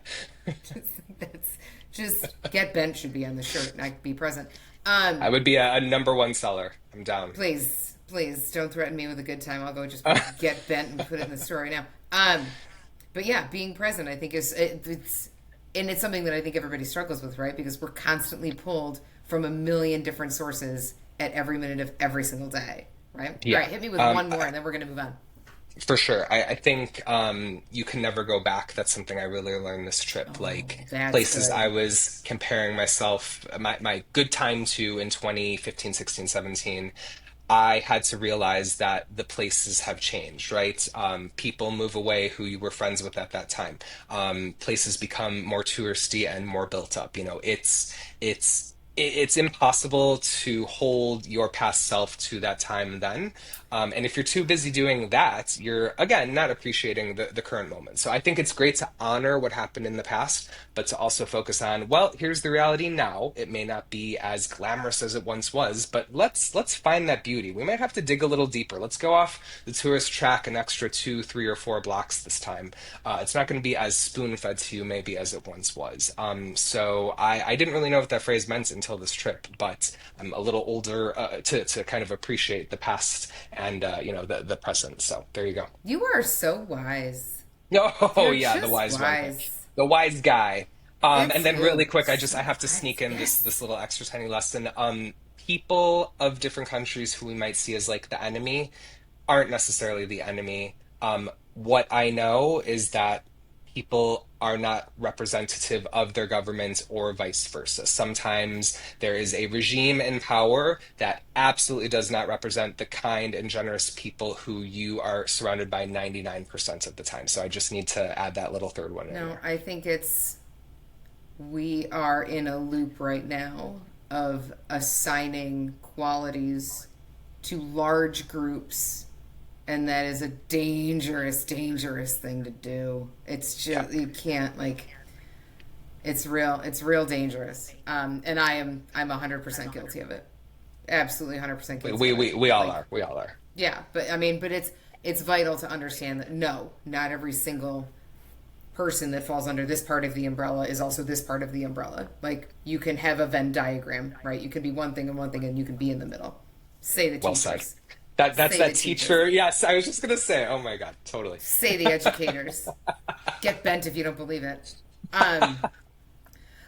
that's just get bent should be on the shirt. Not be present. I would be a number one seller. I'm down. Please, please don't threaten me with a good time. I'll go just get bent and put it in the story now. But yeah, being present, I think it's and it's something that I think everybody struggles with, right? Because we're constantly pulled from a million different sources at every minute of every single day, right? All Yeah. right, hit me with Um, one more, and then we're gonna move on. For sure. I think you can never go back. That's something I really learned this trip. Oh, Like, that's places good. I was comparing myself, my good time to in 2015, 16, 17, I had to realize that the places have changed, right? People move away who you were friends with at that time. Places become more touristy and more built up. You know, it's impossible to hold your past self to that time then. And if you're too busy doing that, you're again not appreciating the current moment. So I think it's great to honor what happened in the past, but to also focus on, well, here's the reality now. It may not be as glamorous as it once was, but let's find that beauty. We might have to dig a little deeper. Let's go off the tourist track an extra 2, 3, or 4 blocks this time. It's not going to be as spoon fed to you maybe as it once was. So I didn't really know what that phrase meant until this trip, but I'm a little older to kind of appreciate the past and the present. So there you go. You are so wise. Oh You're yeah, the just wise one, wise. the wise guy. And It's then really quick, so I have to sneak wise. in this Yes. little extra tiny lesson. People of different countries who we might see as like the enemy aren't necessarily the enemy. What I know is that people are not representative of their government or vice versa. Sometimes there is a regime in power that absolutely does not represent the kind and generous people who you are surrounded by 99% of the time. So I just need to add that little third one in No, there. I think it's we are in a loop right now of assigning qualities to large groups, and that is a dangerous, dangerous thing to do. It's Yeah, just you can't like it's real dangerous. And I'm 100% guilty of it. Absolutely 100% we, guilty we, of it. we, we all Like are. We all are. yeah, but I mean, but it's vital to understand that no, not every single person that falls under this part of the umbrella is also this part of the umbrella. Like you can have a Venn diagram, right? You can be one thing and you can be in the middle. Say the Well said. teachers. That's Say the that teachers. teacher. Yes, I was just gonna say. Oh my God, totally. Say the educators. Get bent if you don't believe it. Um,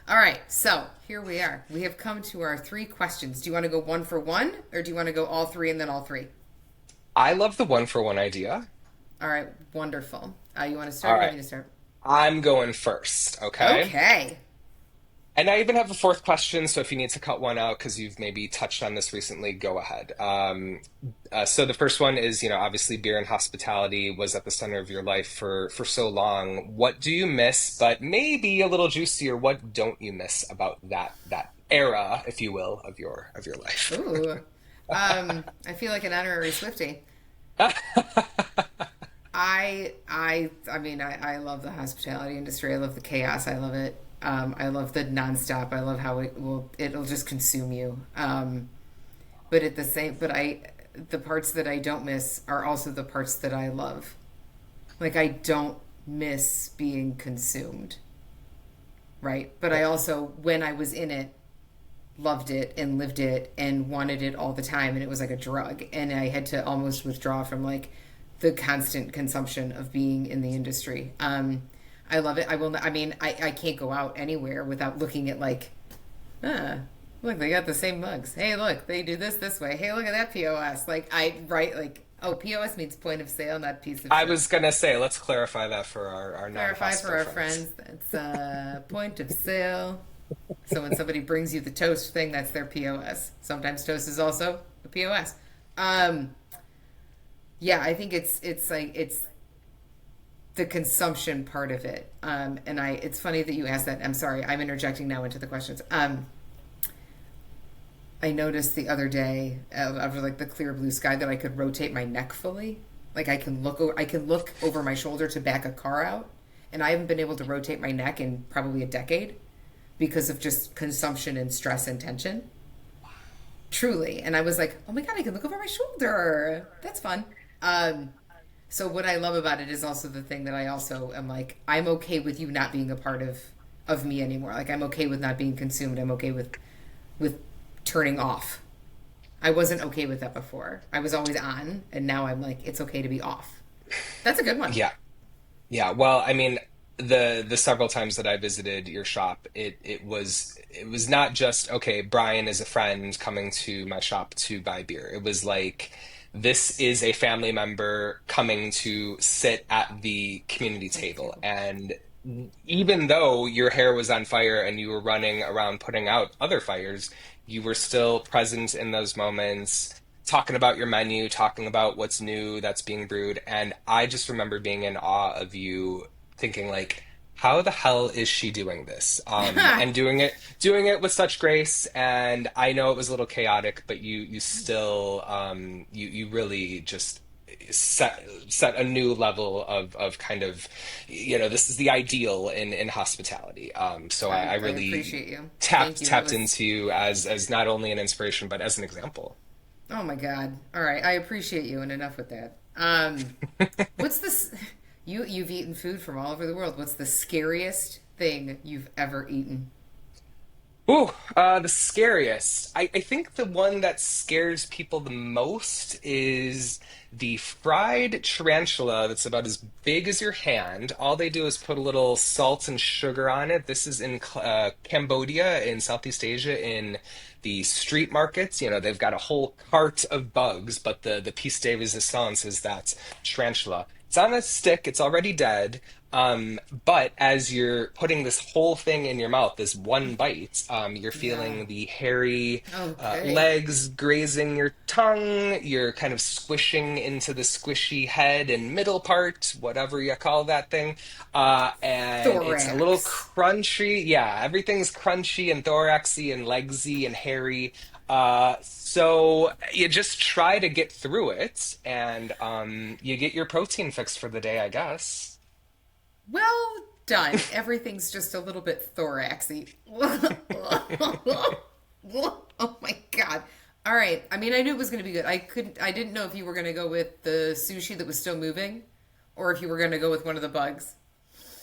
all right, so here we are. We have come to our three questions. Do you want to go one for one, or do you want to go all three and then all three? I love the one for one idea. All right, wonderful. You want to All start or you want right, me to start? I'm going first. Okay. Okay. And I even have a fourth question, so if you need to cut one out because you've maybe touched on this recently, go ahead. So the first one is, obviously beer and hospitality was at the center of your life for so long. What do you miss, but maybe a little juicier, what don't you miss about that era, if you will, of your life? Ooh. I feel like an honorary Swiftie. I mean, I love the hospitality industry. I love the chaos. I love it. I love the nonstop. I love how it'll just consume you. But at the same, but the parts that I don't miss are also the parts that I love. Like I don't miss being consumed, right? But I also, when I was in it, loved it and lived it and wanted it all the time, and it was like a drug, and I had to almost withdraw from like the constant consumption of being in the industry. I love it. I will not, I mean, I can't go out anywhere without looking at like, ah, look, they got the same mugs. Hey, look, they do this way. Hey, look at that POS. Like I write like, oh, POS means point of sale, not piece of I shit. was gonna say, let's clarify that for our Clarify for non-hostile our friends. friends. That's point of sale. So when somebody brings you the toast thing, that's their POS. Sometimes toast is also a POS. Um, yeah, I think it's like it's the consumption part of it. And it's funny that you asked that. I'm sorry, I'm interjecting now into the questions. I noticed the other day, after like the clear blue sky, that I could rotate my neck fully. Like I can look over my shoulder to back a car out, and I haven't been able to rotate my neck in probably a decade because of just consumption and stress and tension. Truly, and I was like, oh my god, I can look over my shoulder. That's fun. Um, so what I love about it is also the thing that I also am like, I'm okay with you not being a part of me anymore. Like I'm okay with not being consumed. I'm okay with turning off. I wasn't okay with that before. I was always on, and now I'm like, it's okay to be off. That's a good one. Yeah. Yeah, well, I mean, the several times that I visited your shop, it was not just, okay, Brian is a friend coming to my shop to buy beer. It was like this is a family member coming to sit at the community At the table. table. And even though your hair was on fire and you were running around putting out other fires, you were still present in those moments, talking about your menu, talking about what's new that's being brewed. And I just remember being in awe of you, thinking like, how the hell is she doing this? And doing it with such grace. And I know it was a little chaotic, but you still, you really just set a new level of kind of, this is the ideal in hospitality. So I I really appreciate you. Thank tapped you. That tapped was into you as not only an inspiration but as an example. oh my god. All right, I appreciate you, and enough with that. What's this? You've eaten food from all over the world. What's the scariest thing you've ever eaten? Ooh, the scariest. I think the one that scares people the most is the fried tarantula that's about as big as your hand. All they do is put a little salt and sugar on it. This is in Cambodia, in Southeast Asia, in the street markets. They've got a whole cart of bugs, but the piece de resistance is that tarantula. It's on a stick, it's already dead. But as you're putting this whole thing in your mouth, this one bite, you're Yeah. feeling the hairy Okay. legs grazing your tongue. You're kind of squishing into the squishy head and middle part, whatever you call that thing. And it's a little Thorax. crunchy. Yeah, everything's crunchy and thoraxy and legsy and hairy. So you just try to get through it, and you get your protein fix for the day, I guess. Well done. Everything's just a little bit thoraxy. Oh my god. All right. I mean, I knew it was going to be good. I didn't know if you were going to go with the sushi that was still moving or if you were going to go with one of the bugs.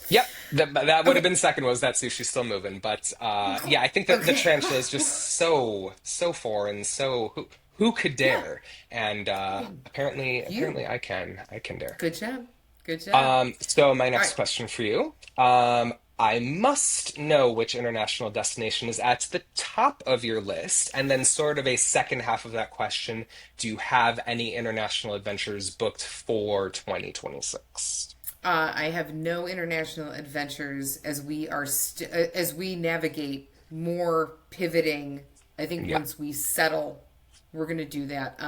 Yep, that would have Okay. been second, was that sushi still moving? But yeah, I think that the Okay. tarantula is just so foreign. So who could Yeah. dare? And apparently You. I can dare. Good job. Good job. So my All next right. question for you. I must know which international destination is at the top of your list, and then sort of a second half of that question. Do you have any international adventures booked for 2026? I have no international adventures as we navigate more pivoting. I think Yeah. once we settle, we're going to do that.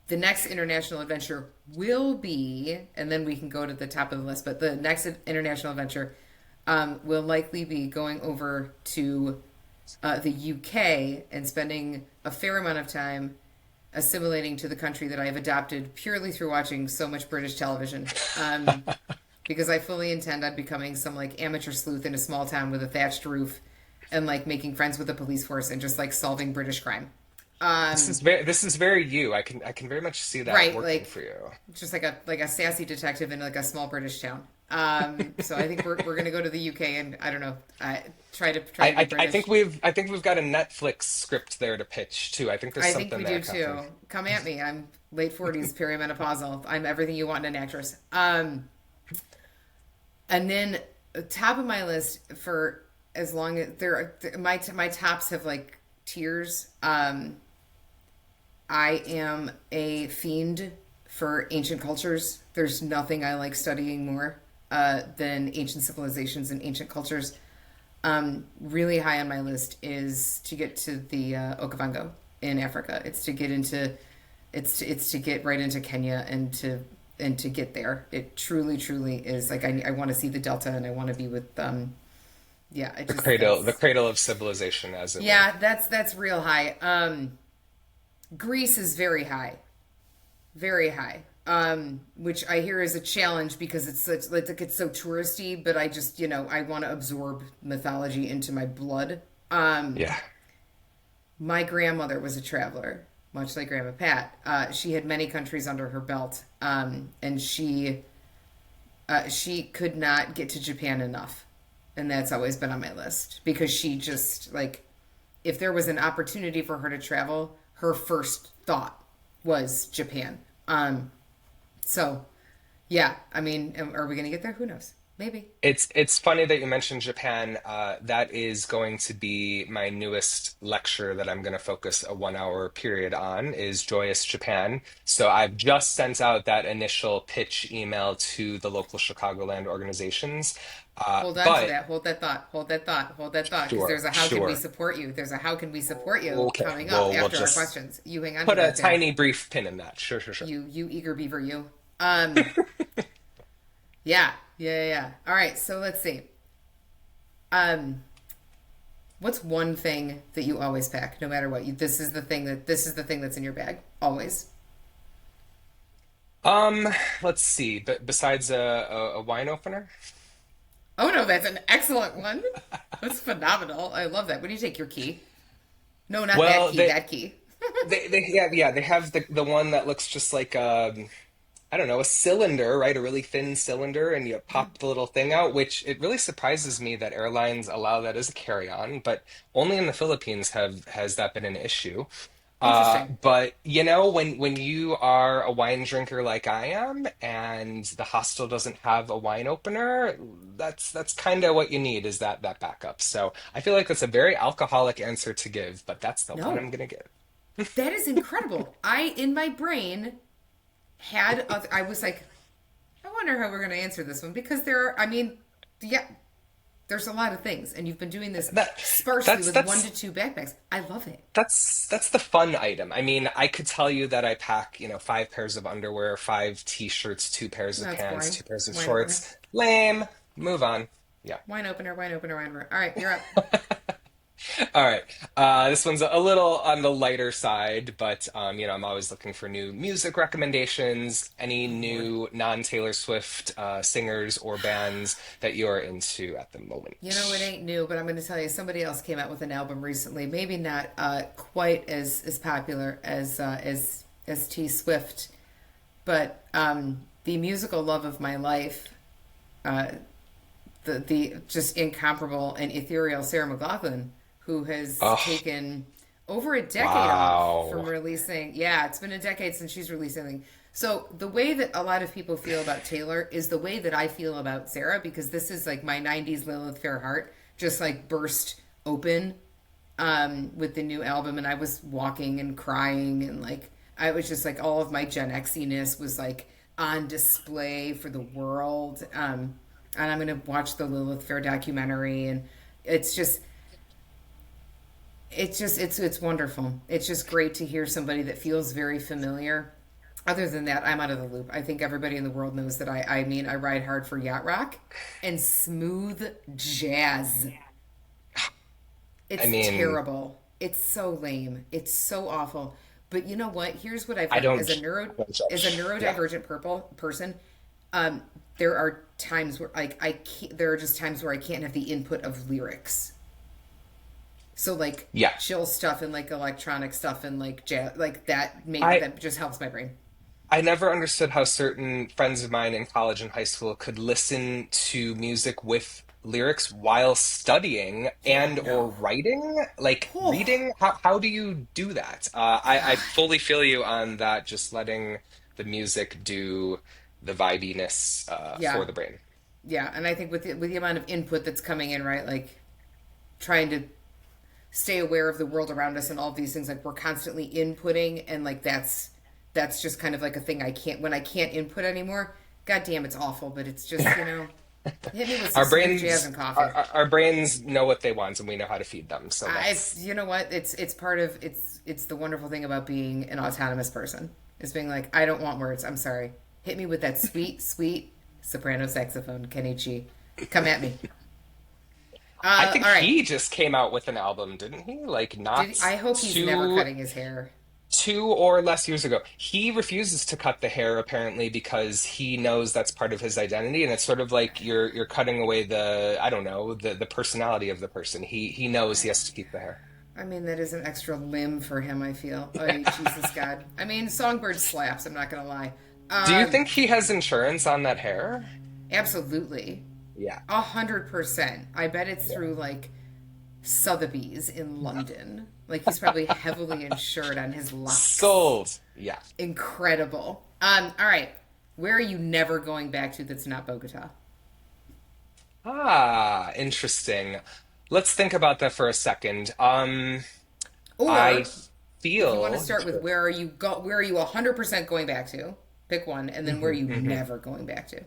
The next international adventure will be, and then we can go to the top of the list. But the next international adventure will likely be going over to the UK and spending a fair amount of time assimilating to the country that I have adopted purely through watching so much British television. Because I fully intend on becoming some like amateur sleuth in a small town with a thatched roof and like making friends with the police force and just like solving British crime. Um, This is very you. I can very much see that right, working like for you. just like a sassy detective in like a small British town. So I think we're gonna go to the UK and I don't know, try I, to be I think British. we've got a Netflix script there to pitch too. I think there's I think something we there, do too. Catherine. Come at me. I'm late 40s, perimenopausal. I'm everything you want in an actress. And then top of my list for as long as my tops have like tiers. I am a fiend for ancient cultures. There's nothing I like studying more than ancient civilizations and ancient cultures. Really high on my list is to get to the Okavango in Africa. It's to get right into Kenya and to get there. It truly, truly is like I want to see the Delta and I want to be with yeah. I just The that's cradle of civilization, as it were. yeah. That's real high. Greece is very high, very high. Which I hear is a challenge because it's such like it's so touristy, but I just I want to absorb mythology into my blood. Yeah. My grandmother was a traveler, much like Grandma Pat. She had many countries under her belt, and she could not get to Japan enough, and that's always been on my list because she just like if there was an opportunity for her to travel, her first thought was Japan. So yeah, I mean, are we gonna get there? Who knows? Maybe. It's funny that you mentioned Japan. That is going to be my newest lecture that I'm going to focus a 1 hour period on is Joyous Japan. So I've just sent out that initial pitch email to the local Chicagoland organizations. Hold on to But that. Hold that thought. Hold that thought. Hold that thought. Because sure, there's a how can we sure. support you? There's a how can we support you Okay, coming up we'll after our just questions. You hang on to put a that there. tiny brief pin in that. Sure, sure, sure. You eager beaver you. Yeah. Yeah, yeah, yeah. All right, so let's see. Um what's one thing that you always pack no matter what? This is the thing that's in your bag always. Um, let's see. But besides a wine opener, Oh no, that's an excellent one. That's phenomenal. I love that. When do you take your key? No, not that well, key, that key. they have the one that looks just like I don't know, a cylinder, right? A really thin cylinder, and you pop the little thing out, which it really surprises me that airlines allow that as a carry-on, but only in the Philippines have has that been an issue. Interesting. But when you are a wine drinker like I am, and the hostel doesn't have a wine opener, that's kind of what you need is that backup. So I feel like that's a very alcoholic answer to give, but that's the one No. I'm gonna give. That is incredible. I in my brain I was like, I wonder how we're going to answer this one because there are, I mean, yeah, there's a lot of things, and you've been doing this That sparsely that's with one to that's two backpacks. I love it. that's the fun item. I mean, I could tell you that I pack, five pairs of underwear, five t-shirts, two pairs of That's pants, boring. two pairs of Wine opener. shorts. Lame. Move on. Yeah. Wine opener. Wine opener. Wine opener. All right, you're up. All right. This one's a little on the lighter side, but I'm always looking for new music recommendations, any Oh Lord. new non-Taylor Swift singers or bands that you're into at the You know it moment. ain't new, but I'm going to tell you somebody else came out with an album recently. Maybe not quite as popular as T Swift, but the musical love of my life, uh, the just incomparable and ethereal Sarah McLachlan, who has Oh, taken over a decade off from wow. releasing. Yeah, it's been a decade since she's released anything. So the way that a lot of people feel about Taylor is the way that I feel about Sarah because this is like my '90s Lilith Fairheart just like burst open with the new album, and I was walking and crying, and like I was just like all of my Gen Xiness was like on display for the world. And I'm gonna watch the Lilith Fair documentary, and it's just it's wonderful. It's just great to hear somebody that feels very familiar. Other than that, I'm out of the loop. I think everybody in the world knows that I mean I ride hard for yacht rock and smooth jazz. I It's mean, terrible. It's so lame. It's so awful. But you know what? Here's what I've I heard don't, I don't as a judge. Yeah. neurodivergent purple person. There are times where like there are just times where I can't have the input of lyrics. So like Yeah. chill stuff and like electronic stuff and like jazz like I that just helps my brain. I never understood how certain friends of mine in college and high school could listen to music with lyrics while studying Yeah, and or no. writing, like Oh, reading. How do you do that? I fully feel you on that, just letting the music do the vibiness yeah, for the brain. yeah. And I think with the amount of input that's coming in, right? Like trying to stay aware of the world around us and all of these things, like we're constantly inputting, and like that's just kind of like a thing I can't when I can't input anymore. God damn, it's awful, but it's just Hit me with some Our smooth jazz brains, and coffee. our brains know what they want, and we know how to feed them. So It's, let's. you know what? It's part of it's the wonderful thing about being an autonomous person. Is being like, I don't want words. I'm sorry. Hit me with that sweet, sweet soprano saxophone, Kenichi. Come at me. I think All right. he just came out with an album, didn't he? Like Did not I hope he's never two cutting his hair? 2 or less years ago. He refuses to cut the hair apparently because he knows that's part of his identity, and it's sort of like you're cutting away the I don't know the personality of the person. He knows he has to keep the hair. I mean, that is an extra limb for him. I feel. Oh, Jesus God. I mean, Songbird slaps. I'm not gonna lie. Do you Um, think he has insurance on that hair? Absolutely. Yeah. 100%. I bet it's Yeah. through like Sotheby's in London. Like he's probably heavily insured on his locks. Sold. Yeah. Incredible. All right. Where are you never going back to that's not Bogota? Ah, interesting. Let's think about that for a second. I Or if you want to feel. start with where are you 100% going back to? Pick one and then where are Mhm, you mhm. never going back to?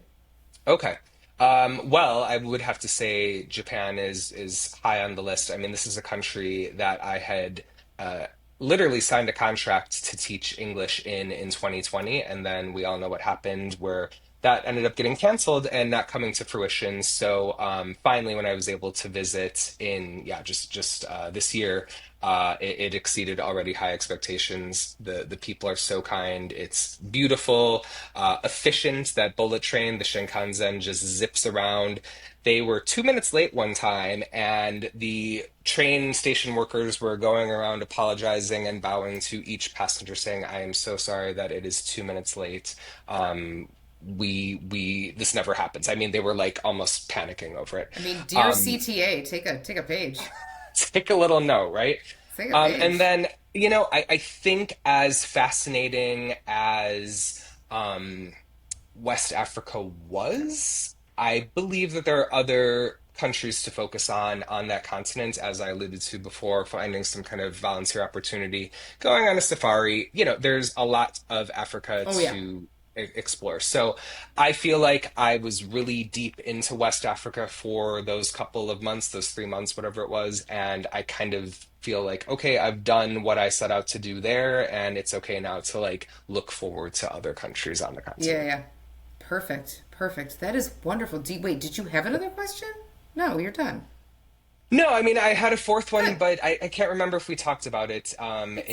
Okay. Well, I would have to say Japan is high on the list. I mean, this is a country that I had uh, literally signed a contract to teach English in 2020, and then we all know what happened, where that ended up getting canceled and not coming to fruition. So finally, when I was able to visit in yeah, just this year, it exceeded already high expectations. The people are so kind. It's beautiful, efficient. That bullet train, the Shinkansen, just zips around. They were 2 minutes late one time, and the train station workers were going around apologizing and bowing to each passenger, saying, "I am so sorry that it is 2 minutes late. We this never happens." I mean, they were like almost panicking over it. I mean, dear Um, CTA, take a page. Take a little note, right? Take a And page. then, I think as fascinating as West Africa was, I believe that there are other countries to focus on that continent, as I alluded to before, finding some kind of volunteer opportunity, going on a safari. There's a lot of Africa Oh yeah. to explore. So I feel like I was really deep into West Africa for those couple of months, those 3 months, whatever it was, and I kind of feel like, okay, I've done what I set out to do there, and it's okay now to like look forward to other countries on the Yeah, continent. yeah. Perfect. Perfect. That is wonderful. Wait, did you have another question? No, you're done. No, I mean I had a fourth one, Good. but I can't remember if we talked about it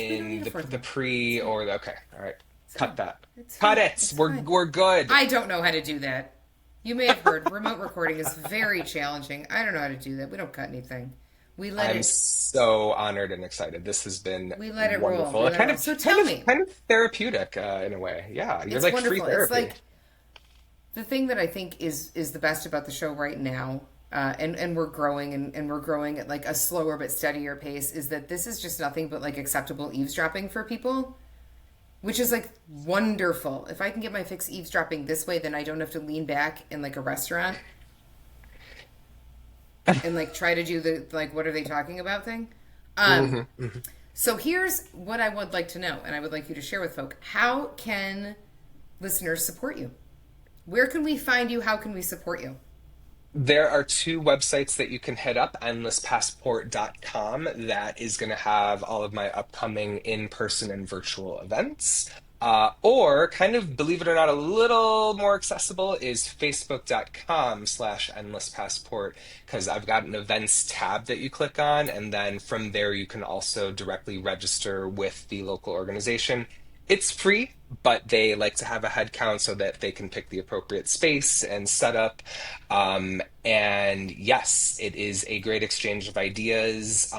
We don't in need a fourth the one. pre It's fine. or the okay, all right, It's cut fine. that, It's cut fine. it. It's We're fine. we're good. I don't know how to do that. You may have heard remote recording is very challenging. I don't know how to do that. We don't cut anything. We let I'm it so honored and excited. This has been we let it roll. wonderful. We let it roll. So tell me. Kind of therapeutic in a way. Yeah, you're It's like free wonderful. It's therapy. like the thing that I think is the best about the show right now, and we're growing and we're growing at like a slower but steadier pace, is that this is just nothing but like acceptable eavesdropping for people, which is like wonderful. If I can get my fix eavesdropping this way, then I don't have to lean back in like a restaurant and like try to do the like what are they talking about thing. Um, Hmm. Hmm. so here's what I would like to know, and I would like you to share with folk. How can listeners support you? Where can we find you? How can we support you? There are two websites that you can hit up, endlesspassport.com. That is going to have all of my upcoming in-person and virtual events. Or kind of, believe it or not, a little more accessible is facebook.com/endlesspassport, because I've got an events tab that you click on, and then from there you can also directly register with the local organization. It's free, but they like to have a head count so that they can pick the appropriate space and setup. And yes, it is a great exchange of ideas,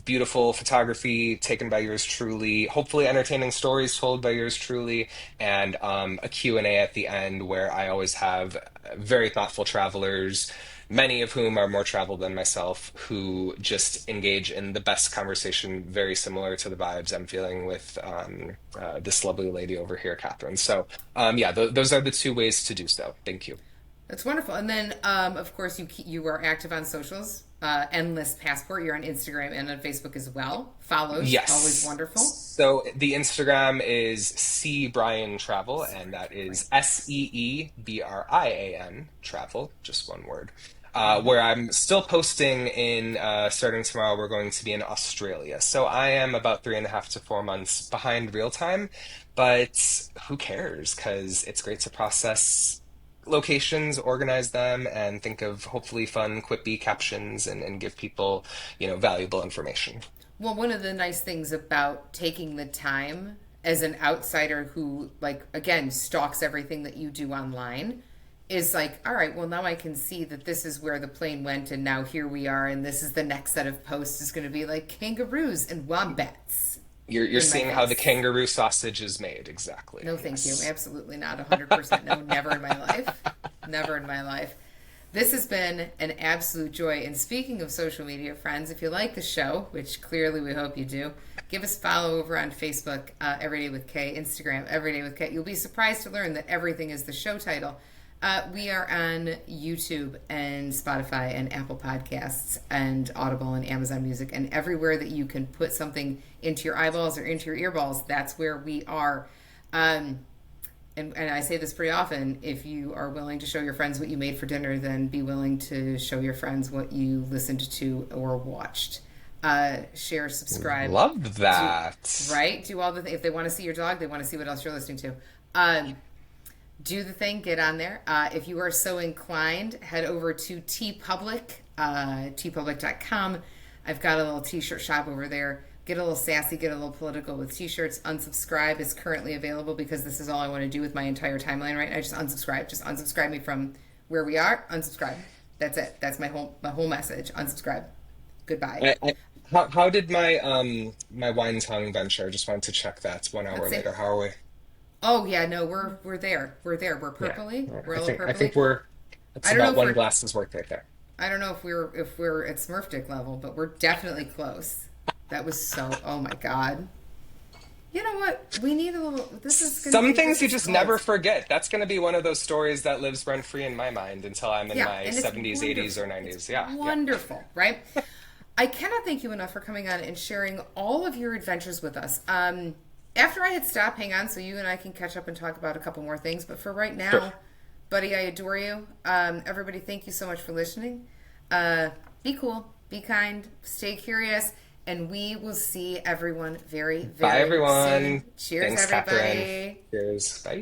beautiful photography taken by yours truly, hopefully entertaining stories told by yours truly, and a Q&A at the end where I always have very thoughtful travelers, many of whom are more traveled than myself, who just engage in the best conversation, very similar to the vibes I'm feeling with this lovely lady over here, Catherine. So, yeah, those are the two ways to do so. Thank you. That's wonderful. And then, of course, you are active on socials. Endless Passport. You're on Instagram and on Facebook as well. Follows, always Yes. wonderful. So the Instagram is C Brian Travel, and that Right. is SEEBRIAN Travel, just one word. Mm-hmm. Where I'm still posting in starting tomorrow, we're going to be in Australia. So I am about 3.5 to 4 months behind real time, but who cares? Because it's great to process locations, organize them, and think of hopefully fun, quippy captions and give people, valuable information. Well, one of the nice things about taking the time as an outsider who, like, again, stalks everything that you do online is like, all right, well, now I can see that this is where the plane went, and now here we are, and this is the next set of posts is going to be like kangaroos and wombats You're in my seeing how the face. kangaroo sausage is made. Exactly. No, thank you. Yes. Absolutely not. 100% no, never in my life. Never in my life. This has been an absolute joy. And speaking of social media, friends, if you like the show, which clearly we hope you do, give us a follow over on Facebook, Everyday with K, Instagram, Everyday with K. You'll be surprised to learn that everything is the show title. We are on YouTube and Spotify and Apple Podcasts and Audible and Amazon Music and everywhere that you can put something into your eyeballs or into your earballs. That's where we are. Um, and I say this pretty often, if you are willing to show your friends what you made for dinner, then be willing to show your friends what you listened to or watched. Share, subscribe, Love do that. right, do all the if they want to see your dog, they want to see what else you're listening to. Um, do the thing, get on there. If you are so inclined, head over to tpublic.com. I've got a little t-shirt shop over there. Get a little sassy, get a little political with t-shirts. Unsubscribe is currently available because this is all I want to do with my entire timeline right now. Just unsubscribe. Just unsubscribe me from where we are. Unsubscribe. That's it. That's my whole message. Unsubscribe. Goodbye. How did my wine tongue venture? Just wanted to check that 1 hour That's later. it. How are we? Oh yeah, no, we're there. We're there. We're Yeah. purpley. Yeah, We're a I little think I think purpley. we're it's I don't know about if one we're glass's worth right there. I don't know if we're at Smurf Dick level, but we're definitely close. That was so. Oh my god. You know what? We need a little. This is gonna Some be. things This you is just never cult. forget. That's going to be one of those stories that lives rent free in my mind until I'm in Yeah, my and it's 70s, 80s, or wonderful. It's 90s. Yeah, yeah. wonderful, right? I cannot thank you enough for coming on and sharing all of your adventures with us. After I had stopped, hang on, so you and I can catch up and talk about a couple more things. But for right Sure. now, buddy, I adore you. Everybody, thank you so much for listening. Be cool, be kind, stay curious, and we will see everyone very, Bye, very soon. everyone. Cheers, Thanks, Catherine. everybody. Cheers. Bye.